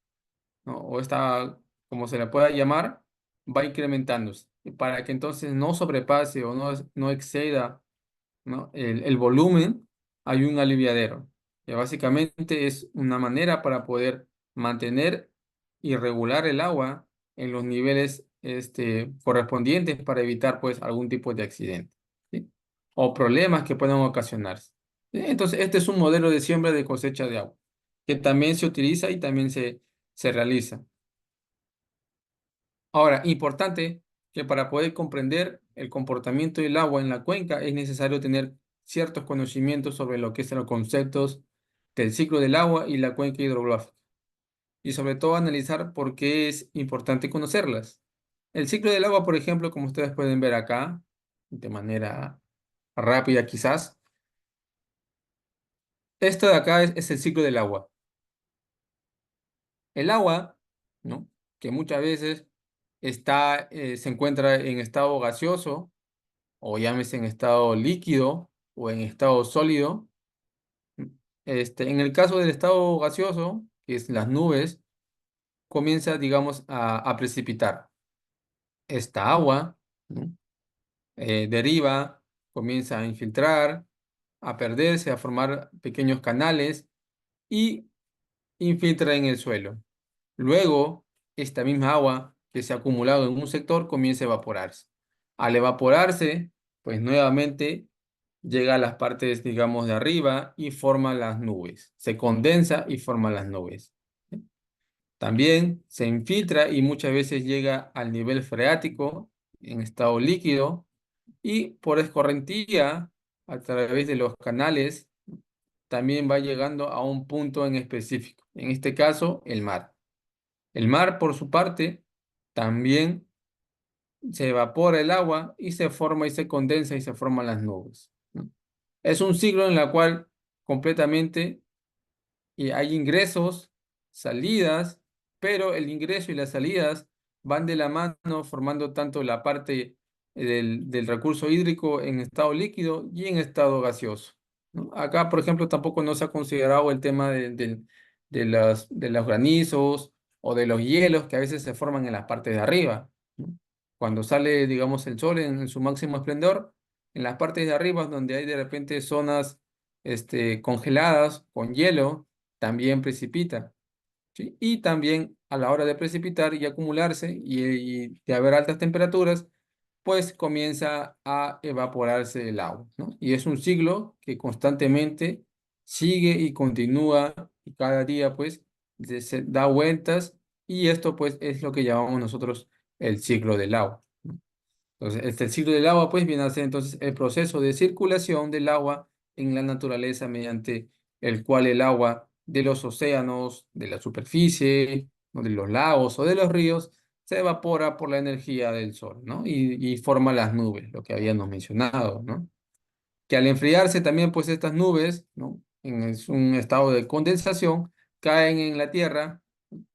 ¿no?, o esta, como se le pueda llamar, va incrementándose. Y para que entonces no sobrepase o no exceda, ¿no?, el volumen, hay un aliviadero, que básicamente es una manera para poder mantener y regular el agua en los niveles correspondientes para evitar pues algún tipo de accidente, ¿sí?, o problemas que puedan ocasionarse. Entonces, este es un modelo de siembra de cosecha de agua que también se utiliza y también se realiza. Ahora, importante que para poder comprender el comportamiento del agua en la cuenca es necesario tener ciertos conocimientos sobre lo que son los conceptos del ciclo del agua y la cuenca hidrográfica, y sobre todo analizar por qué es importante conocerlas. El ciclo del agua, por ejemplo, como ustedes pueden ver acá, de manera rápida quizás, esto de acá es el ciclo del agua. El agua, ¿no? Que muchas veces se encuentra en estado gaseoso, o llámese en estado líquido o en estado sólido. En el caso del estado gaseoso, que es las nubes, comienza, digamos, a precipitar. Esta agua, ¿no? Deriva, comienza a infiltrar, a perderse, a formar pequeños canales y infiltra en el suelo. Luego, esta misma agua que se ha acumulado en un sector comienza a evaporarse. Al evaporarse, pues nuevamente llega a las partes, digamos, de arriba y forma las nubes. Se condensa y forma las nubes. También se infiltra y muchas veces llega al nivel freático en estado líquido y por escorrentía, a través de los canales, también va llegando a un punto en específico. En este caso, el mar. El mar, por su parte, también se evapora el agua y se forma y se condensa y se forman las nubes, ¿no? Es un ciclo en el cual completamente y hay ingresos, salidas, pero el ingreso y las salidas van de la mano formando tanto la parte del recurso hídrico en estado líquido y en estado gaseoso, ¿no? Acá, por ejemplo, tampoco no se ha considerado el tema de los granizos o de los hielos que a veces se forman en las partes de arriba, ¿no? Cuando sale, digamos, el sol en su máximo esplendor, en las partes de arriba donde hay de repente zonas congeladas con hielo, también precipita, ¿sí? Y también a la hora de precipitar y acumularse y de haber altas temperaturas, pues comienza a evaporarse el agua, ¿no? Y es un ciclo que constantemente sigue y continúa y cada día pues se da vueltas y esto pues es lo que llamamos nosotros el ciclo del agua, ¿no? Entonces, el ciclo del agua, pues, viene a ser entonces el proceso de circulación del agua en la naturaleza mediante el cual el agua de los océanos, de la superficie, o de los lagos o de los ríos, se evapora por la energía del sol, ¿no? Y forma las nubes, lo que habíamos mencionado, ¿no? Que al enfriarse también, pues, estas nubes, ¿no? Es un estado de condensación, caen en la tierra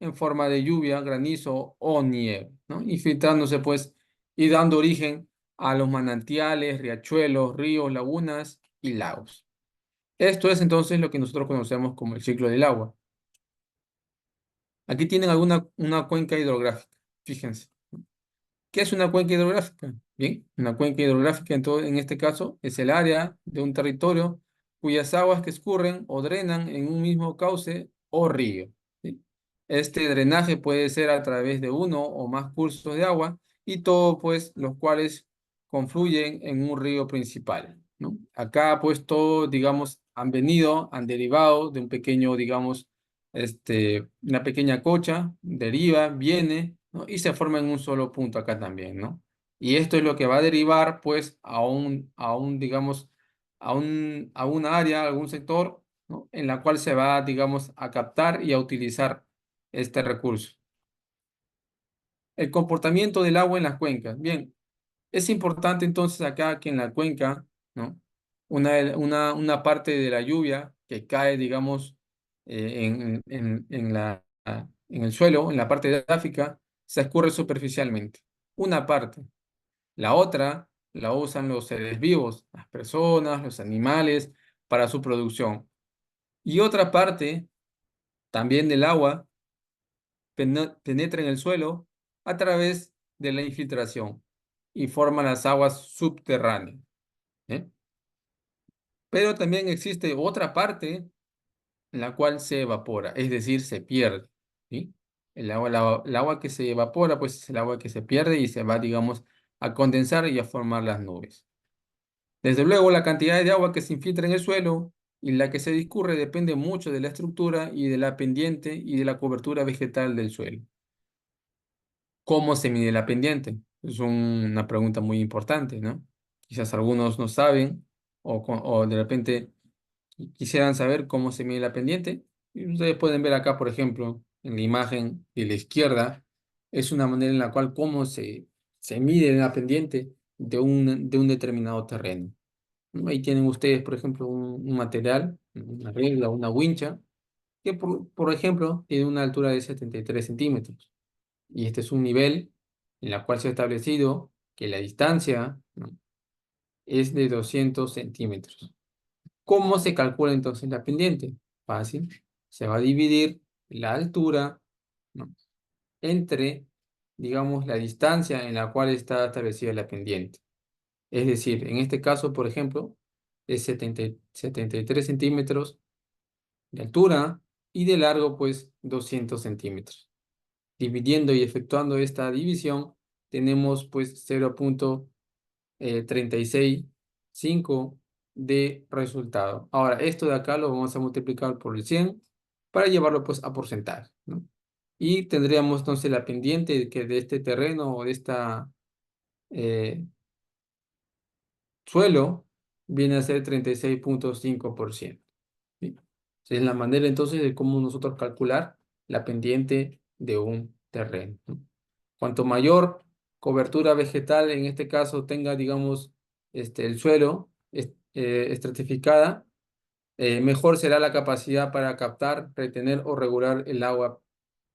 en forma de lluvia, granizo o nieve, ¿no? Y filtrándose, pues, y dando origen a los manantiales, riachuelos, ríos, lagunas y lagos. Esto es entonces lo que nosotros conocemos como el ciclo del agua. Aquí tienen una cuenca hidrográfica, fíjense. ¿Qué es una cuenca hidrográfica? Bien, una cuenca hidrográfica en este caso es el área de un territorio cuyas aguas que escurren o drenan en un mismo cauce o río, ¿sí? Este drenaje puede ser a través de uno o más cursos de agua y todos pues los cuales confluyen en un río principal, ¿no? Acá pues todos digamos han derivado de un pequeño digamos una pequeña cocha, deriva, viene, ¿no? Y se forma en un solo punto acá también, ¿no? Y esto es lo que va a derivar, pues, digamos, a una área, a algún sector, ¿no? En la cual se va, digamos, a captar y a utilizar este recurso. El comportamiento del agua en las cuencas. Bien, es importante entonces acá que en la cuenca, ¿no? Una parte de la lluvia que cae, digamos, en el suelo, en la parte de África, se escurre superficialmente. Una parte. La otra la usan los seres vivos, las personas, los animales, para su producción. Y otra parte, también del agua, penetra en el suelo a través de la infiltración y forma las aguas subterráneas, ¿eh? Pero también existe otra parte en la cual se evapora, es decir, se pierde, ¿sí? El agua que se evapora, pues es el agua que se pierde y se va, digamos, a condensar y a formar las nubes. Desde luego, la cantidad de agua que se infiltra en el suelo y la que se discurre depende mucho de la estructura y de la pendiente y de la cobertura vegetal del suelo. ¿Cómo se mide la pendiente? Es una pregunta muy importante, ¿no? Quizás algunos no saben o de repente quisieran saber cómo se mide la pendiente. Y ustedes pueden ver acá, por ejemplo, en la imagen de la izquierda, es una manera en la cual cómo se mide la pendiente de un determinado terreno, ¿no? Ahí tienen ustedes, por ejemplo, un material, una regla, una wincha, que por ejemplo tiene una altura de 73 centímetros. Y este es un nivel en el cual se ha establecido que la distancia, ¿no?, es de 200 centímetros. ¿Cómo se calcula entonces la pendiente? Fácil. Se va a dividir la altura, ¿no?, entre, digamos, la distancia en la cual está establecida la pendiente. Es decir, en este caso, por ejemplo, es 73 centímetros de altura y de largo, pues, 200 centímetros. Dividiendo y efectuando esta división, tenemos, pues, 0,365 de resultado. Ahora, esto de acá lo vamos a multiplicar por el 100 para llevarlo, pues, a porcentaje, ¿no? Y tendríamos entonces la pendiente que de este terreno o de esta eh, suelo viene a ser 36,5%. ¿Sí? Es la manera entonces de cómo nosotros calcular la pendiente de un terreno, ¿no? Cuanto mayor cobertura vegetal en este caso tenga, digamos, el suelo estratificada, mejor será la capacidad para captar, retener o regular el agua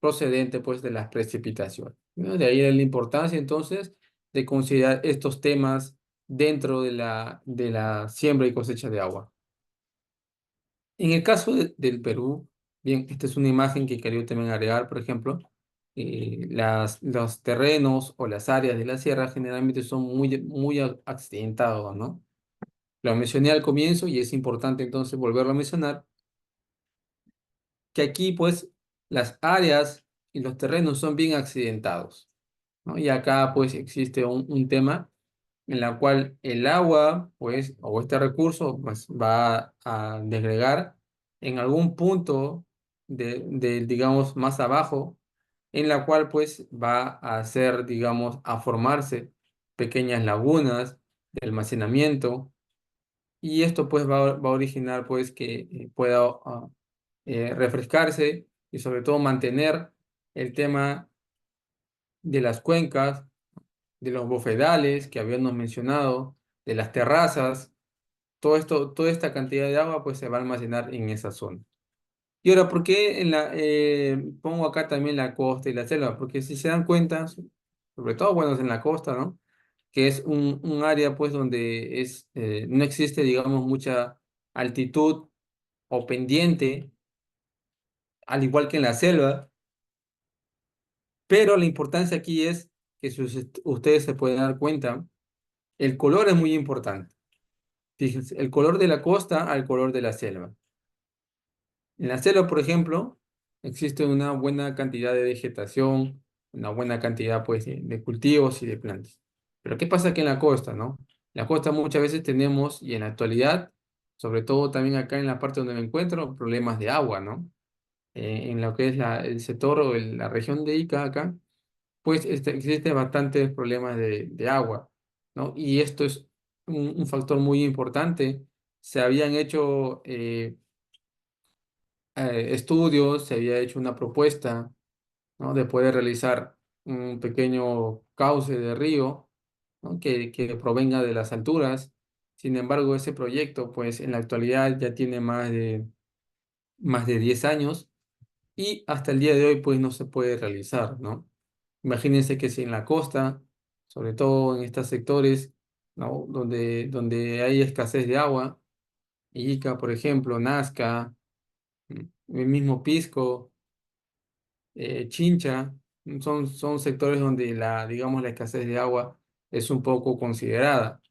procedente, pues, de las precipitaciones, ¿no? De ahí la importancia entonces de considerar estos temas dentro de la siembra y cosecha de agua. En el caso del Perú, bien, esta es una imagen que quería también agregar, por ejemplo, los terrenos o las áreas de la sierra generalmente son muy accidentados, ¿no? Lo mencioné al comienzo y es importante entonces volverlo a mencionar, que aquí pues las áreas y los terrenos son bien accidentados, ¿no? Y acá pues existe un tema en la cual el agua, pues, o este recurso, pues, va a desgregar en algún punto digamos, más abajo, en la cual, pues, va a hacer, digamos, a formarse pequeñas lagunas de almacenamiento, y esto, pues, va a originar, pues, que pueda refrescarse y, sobre todo, mantener el tema de las cuencas, de los bofedales que habíamos mencionado, de las terrazas. Todo esto, toda esta cantidad de agua pues se va a almacenar en esa zona. Y ahora, ¿por qué pongo acá también la costa y la selva? Porque si se dan cuenta, sobre todo, bueno, en la costa, ¿no? Que es un área pues donde no existe, digamos, mucha altitud o pendiente, al igual que en la selva, pero la importancia aquí es que si ustedes se pueden dar cuenta, el color es muy importante. Fíjense, el color de la costa al color de la selva. En la selva, por ejemplo, existe una buena cantidad de vegetación, una buena cantidad, pues, de cultivos y de plantas. Pero ¿qué pasa aquí en la costa, no? En la costa muchas veces tenemos, y en la actualidad, sobre todo también acá en la parte donde me encuentro, problemas de agua, ¿no? En lo que es el sector o la región de Ica acá, pues existe bastantes problemas de agua, ¿no? Y esto es un factor muy importante. Se habían hecho estudios, se había hecho una propuesta, ¿no?, de poder realizar un pequeño cauce de río, ¿no?, que provenga de las alturas. Sin embargo, ese proyecto, pues en la actualidad ya tiene más de 10 años y hasta el día de hoy, pues no se puede realizar, ¿no? Imagínense que si en la costa, sobre todo en estos sectores, ¿no?, donde hay escasez de agua, Ica, por ejemplo, Nazca, el mismo Pisco, Chincha, son sectores donde digamos, la escasez de agua es un poco considerada.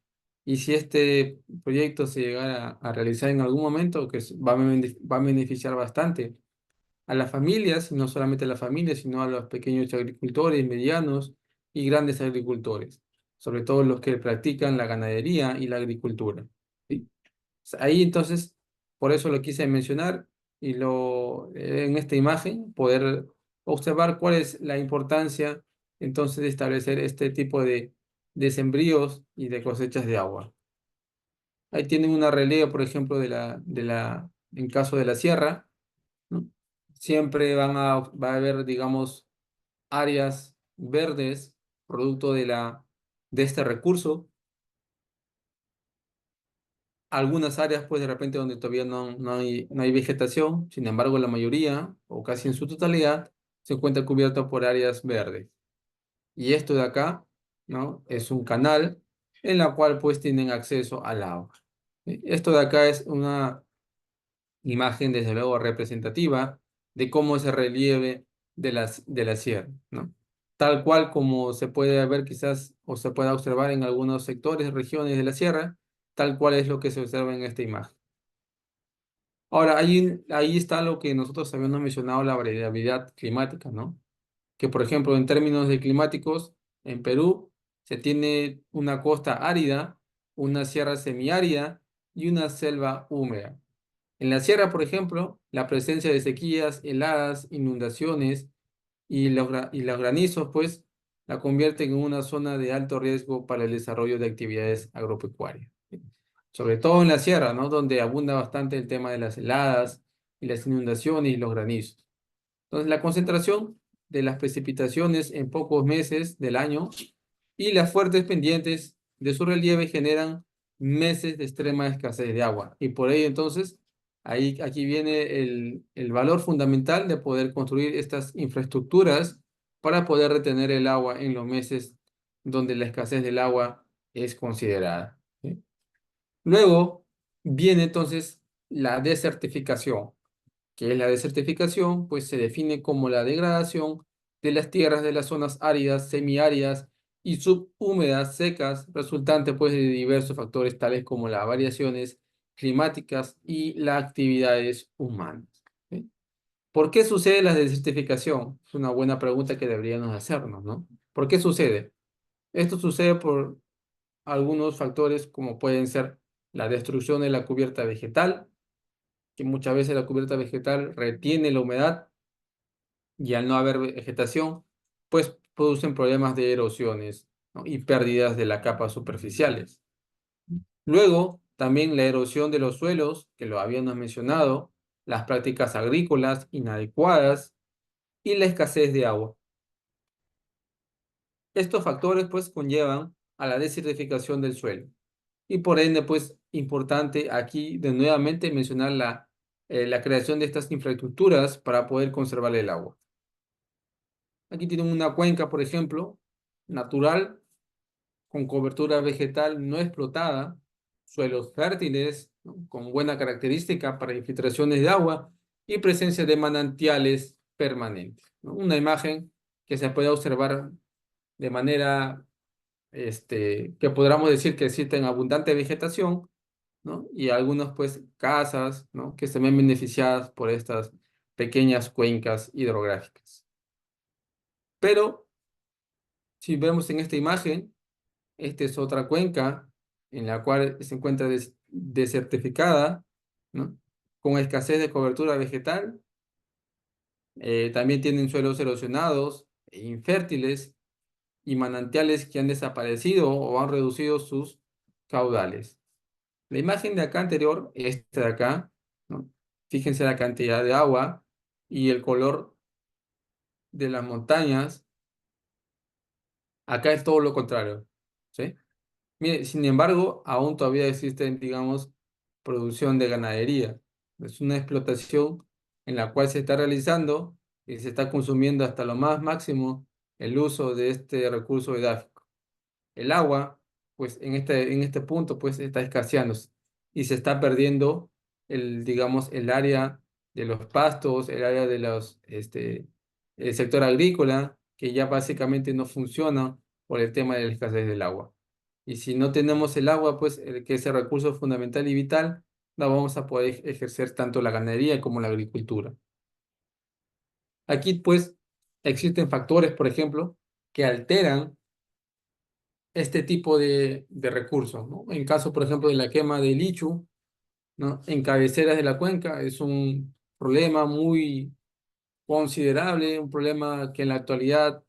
Y si este proyecto se llegara a realizar en algún momento, que va a beneficiar bastante a las familias, y no solamente a las familias, sino a los pequeños agricultores, medianos y grandes agricultores, sobre todo los que practican la ganadería y la agricultura, ¿sí? Ahí entonces, por eso lo quise mencionar y en esta imagen poder observar cuál es la importancia entonces de establecer este tipo de sembríos y de cosechas de agua. Ahí tienen una releva, por ejemplo, en caso de la sierra, ¿no? Siempre va a haber, digamos, áreas verdes, producto de este recurso. Algunas áreas, pues de repente donde todavía no hay vegetación, sin embargo, la mayoría, o casi en su totalidad, se encuentra cubierta por áreas verdes. Y esto de acá, ¿no? Es un canal en la cual pues tienen acceso al agua. ¿Sí? Esto de acá es una imagen, desde luego, representativa de cómo es el relieve de la sierra, ¿no? Tal cual como se puede ver quizás o se pueda observar en algunos sectores, regiones de la sierra, tal cual es lo que se observa en esta imagen. Ahora, ahí está lo que nosotros habíamos mencionado, la variabilidad climática, ¿no? Que, por ejemplo, en términos de climáticos, en Perú se tiene una costa árida, una sierra semiárida y una selva húmeda. En la sierra, por ejemplo, la presencia de sequías, heladas, inundaciones y los granizos, pues, la convierten en una zona de alto riesgo para el desarrollo de actividades agropecuarias. Sobre todo en la sierra, ¿no? Donde abunda bastante el tema de las heladas y las inundaciones y los granizos. Entonces, la concentración de las precipitaciones en pocos meses del año y las fuertes pendientes de su relieve generan meses de extrema escasez de agua. Y por ello, entonces, aquí viene el valor fundamental de poder construir estas infraestructuras para poder retener el agua en los meses donde la escasez del agua es considerada. ¿Sí? Luego viene entonces la desertificación. ¿Que es la desertificación? Pues se define como la degradación de las tierras de las zonas áridas, semiáridas y subhúmedas secas, resultante pues de diversos factores tales como las variaciones climáticas y las actividades humanas. ¿Sí? ¿Por qué sucede la desertificación? Es una buena pregunta que deberíamos hacernos, ¿no? ¿Por qué sucede? Esto sucede por algunos factores como pueden ser la destrucción de la cubierta vegetal, que muchas veces la cubierta vegetal retiene la humedad y al no haber vegetación, pues producen problemas de erosiones, ¿no? Y pérdidas de las capas superficiales. Luego, también la erosión de los suelos, que lo habíamos mencionado, las prácticas agrícolas inadecuadas y la escasez de agua. Estos factores pues conllevan a la desertificación del suelo. Y por ende, pues, importante aquí de nuevamente mencionar la creación de estas infraestructuras para poder conservar el agua. Aquí tienen una cuenca, por ejemplo, natural, con cobertura vegetal no explotada, suelos fértiles, ¿no? Con buena característica para infiltraciones de agua y presencia de manantiales permanentes, ¿no? Una imagen que se puede observar de manera que podríamos decir que existen abundante vegetación, ¿no? Y algunas pues casas, ¿no? Que se ven beneficiadas por estas pequeñas cuencas hidrográficas. Pero si vemos en esta imagen, esta es otra cuenca en la cual se encuentra desertificada, ¿no? Con escasez de cobertura vegetal. También tienen suelos erosionados, e infértiles y manantiales que han desaparecido o han reducido sus caudales. La imagen de acá anterior, esta de acá, ¿no? Fíjense la cantidad de agua y el color de las montañas. Acá es todo lo contrario, ¿sí? Mire, sin embargo, aún todavía existen, digamos, producción de ganadería. Es una explotación en la cual se está realizando y se está consumiendo hasta lo más máximo el uso de este recurso edáfico. El agua, pues en este punto, pues está escaseando y se está perdiendo digamos, el área de los pastos, el área de el sector agrícola, que ya básicamente no funciona por el tema de la escasez del agua. Y si no tenemos el agua, pues que es el recurso fundamental y vital, no vamos a poder ejercer tanto la ganadería como la agricultura. Aquí, pues, existen factores, por ejemplo, que alteran este tipo de recursos, ¿no? En caso, por ejemplo, de la quema de lichu, ¿no? En cabeceras de la cuenca es un problema muy considerable, un problema que en la actualidad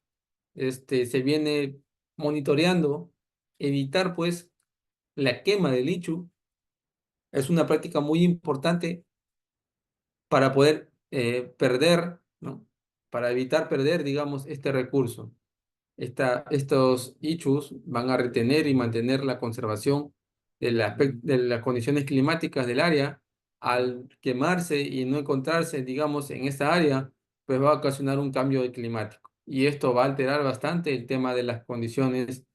se viene monitoreando. Evitar, pues, la quema de lichu es una práctica muy importante para poder perder, ¿no? Para evitar perder, digamos, este recurso. estos ichus van a retener y mantener la conservación de las condiciones climáticas del área. Al quemarse y no encontrarse, digamos, en esta área, pues va a ocasionar un cambio climático. Y esto va a alterar bastante el tema de las condiciones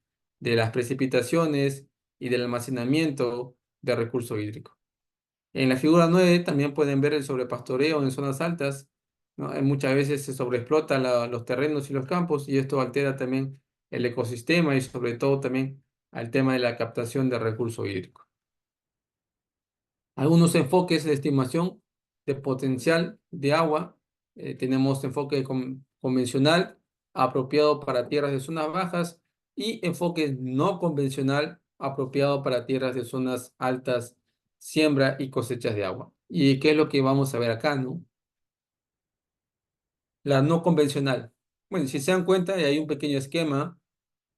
de las precipitaciones y del almacenamiento de recursos hídricos. En la figura 9 también pueden ver el sobrepastoreo en zonas altas, ¿no? Muchas veces se sobreexplotan los terrenos y los campos y esto altera también el ecosistema y sobre todo también al tema de la captación de recursos hídricos. Algunos enfoques de estimación de potencial de agua. Tenemos enfoque convencional apropiado para tierras de zonas bajas y enfoque no convencional apropiado para tierras de zonas altas, siembra y cosechas de agua. ¿Y qué es lo que vamos a ver acá, no? La no convencional. Bueno, si se dan cuenta, hay un pequeño esquema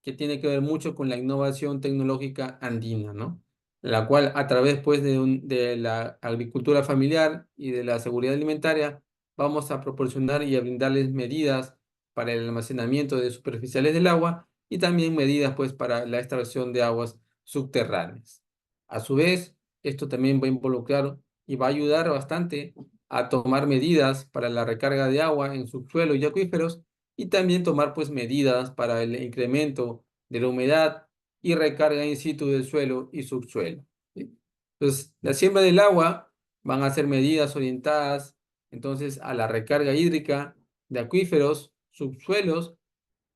que tiene que ver mucho con la innovación tecnológica andina, ¿no? La cual a través pues de la agricultura familiar y de la seguridad alimentaria vamos a proporcionar y a brindarles medidas para el almacenamiento de superficiales del agua y también medidas pues para la extracción de aguas subterráneas. A su vez, esto también va a involucrar y va a ayudar bastante a tomar medidas para la recarga de agua en subsuelo y acuíferos y también tomar pues medidas para el incremento de la humedad y recarga in situ del suelo y subsuelo. ¿Sí? Entonces, la siembra del agua van a ser medidas orientadas entonces a la recarga hídrica de acuíferos, subsuelos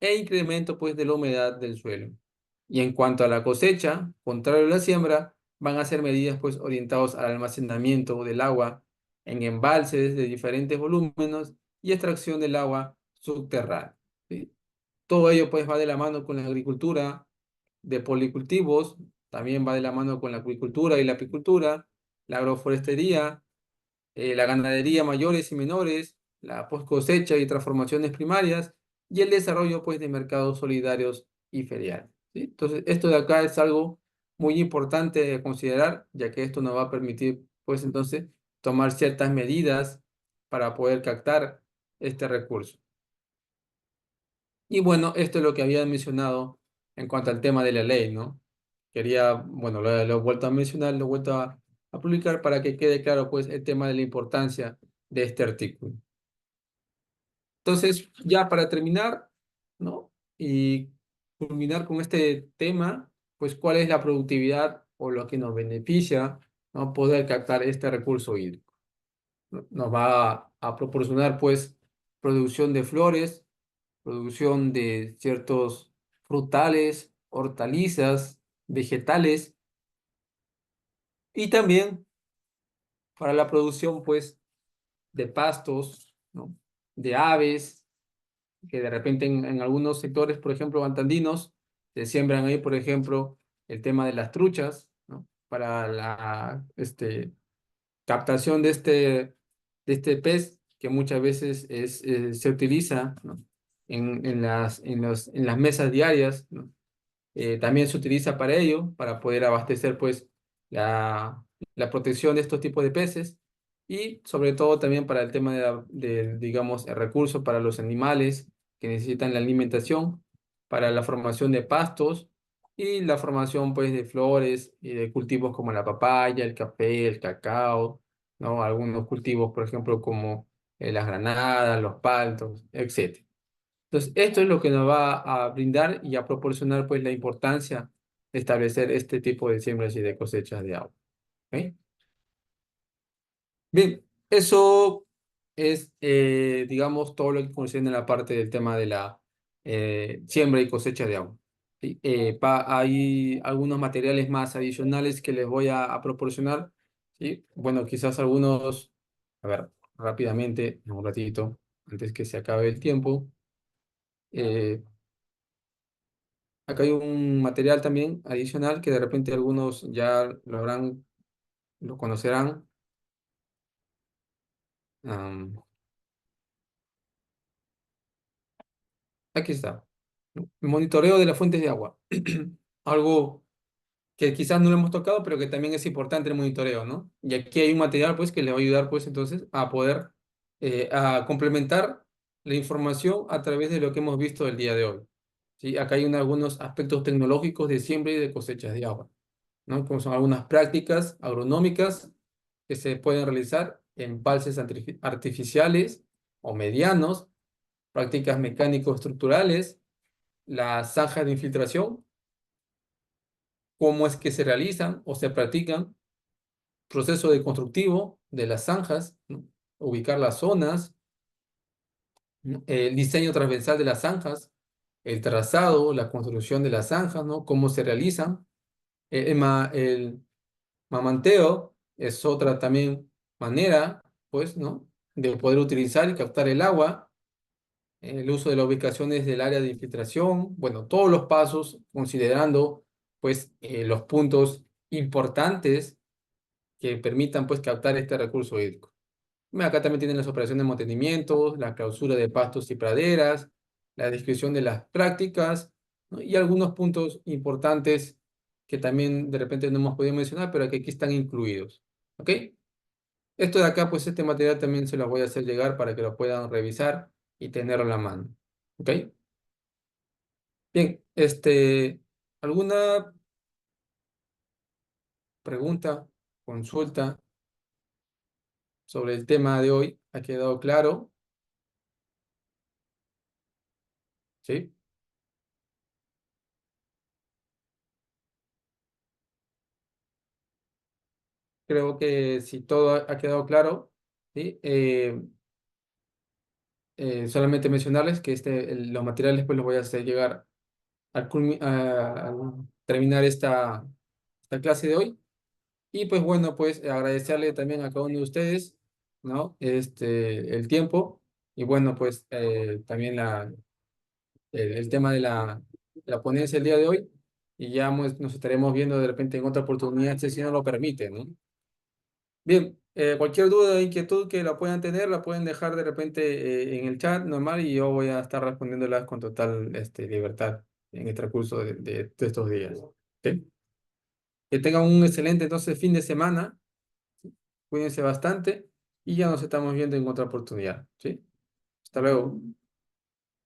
e incremento pues de la humedad del suelo. Y en cuanto a la cosecha, contrario a la siembra, van a ser medidas pues orientados al almacenamiento del agua en embalses de diferentes volúmenes y extracción del agua subterránea. ¿Sí? Todo ello pues va de la mano con la agricultura de policultivos, también va de la mano con la acuicultura y la apicultura, la agroforestería, la ganadería mayores y menores, la post cosecha y transformaciones primarias y el desarrollo pues de mercados solidarios y feriales. ¿Sí? Entonces, esto de acá es algo muy importante de considerar, ya que esto nos va a permitir pues entonces tomar ciertas medidas para poder captar este recurso. Y bueno, esto es lo que había mencionado en cuanto al tema de la ley, ¿no? Quería, bueno, lo he vuelto a mencionar, lo he vuelto a publicar para que quede claro, pues, el tema de la importancia de este artículo. Entonces, ya para terminar, ¿no? Y culminar con este tema, pues, ¿cuál es la productividad o lo que nos beneficia, ¿no? Poder captar este recurso hídrico? Nos va a proporcionar, pues, producción de flores, producción de ciertos frutales, hortalizas, vegetales y también para la producción, pues, de pastos, ¿no? De aves, que de repente en algunos sectores, por ejemplo, antandinos, se siembran ahí, por ejemplo, el tema de las truchas, ¿no? Para la captación de este pez que muchas veces se utiliza, ¿no? En las mesas diarias, ¿no? También se utiliza para ello, para poder abastecer pues la, la protección de estos tipos de peces y sobre todo también para el tema digamos, el recurso para los animales que necesitan la alimentación, para la formación de pastos y la formación pues de flores y de cultivos como la papaya, el café, el cacao, ¿no? Algunos cultivos, por ejemplo, como las granadas, los paltos, etcétera. Entonces, esto es lo que nos va a brindar y a proporcionar pues la importancia de establecer este tipo de siembras y de cosechas de agua. ¿Ok? Bien, eso es, digamos, todo lo que concierne a la parte del tema de la siembra y cosecha de agua. ¿Sí? Hay algunos materiales más adicionales que les voy a proporcionar. ¿Sí? Bueno, quizás algunos, a ver, rápidamente, en un ratito, antes que se acabe el tiempo. Eh, Acá hay un material también adicional que de repente algunos ya lo conocerán. Am, Aquí está. Monitoreo de las fuentes de agua. Algo que quizás no lo hemos tocado, pero que también es importante el monitoreo, ¿no? Y aquí hay un material, pues, que le va a ayudar, pues, entonces, a poder a complementar la información a través de lo que hemos visto el día de hoy. ¿sí? Acá hay algunos aspectos tecnológicos de siembra y de cosechas de agua, ¿no? Como son algunas prácticas agronómicas que se pueden realizar en embalses artificiales o medianos, prácticas mecánico-estructurales, las zanjas de infiltración, cómo es que se realizan o se practican, proceso de constructivo de las zanjas, ¿no? Ubicar las zonas, ¿no? El diseño transversal de las zanjas, el trazado, la construcción de las zanjas, ¿no? Cómo se realizan. El mamanteo es otra también manera, pues, ¿no? De poder utilizar y captar el agua, el uso de las ubicaciones del área de infiltración, bueno, todos los pasos considerando, pues, los puntos importantes que permitan, pues, captar este recurso hídrico. Acá también tienen las operaciones de mantenimiento, la clausura de pastos y praderas, la descripción de las prácticas, ¿no? Y algunos puntos importantes que también de repente no hemos podido mencionar, pero que aquí están incluidos. ¿Ok? Esto de acá, pues este material también se lo voy a hacer llegar para que lo puedan revisar y tenerlo en la mano. ¿Ok? Bien, ¿alguna pregunta, consulta sobre el tema de hoy? ¿Ha quedado claro? ¿Sí? Creo que si todo ha quedado claro, ¿sí? Solamente mencionarles que los materiales pues los voy a hacer llegar al terminar esta clase de hoy. Y pues bueno, pues agradecerle también a cada uno de ustedes, ¿no? El tiempo y bueno, pues también el tema de la ponencia el día de hoy. Y ya nos estaremos viendo de repente en otra oportunidad, si no lo permite, ¿no? Bien, cualquier duda o inquietud que la puedan tener, la pueden dejar de repente en el chat normal y yo voy a estar respondiéndolas con total libertad en el transcurso de estos días. ¿Ok? Que tengan un excelente entonces fin de semana, cuídense bastante y ya nos estamos viendo en otra oportunidad. ¿Sí? Hasta luego.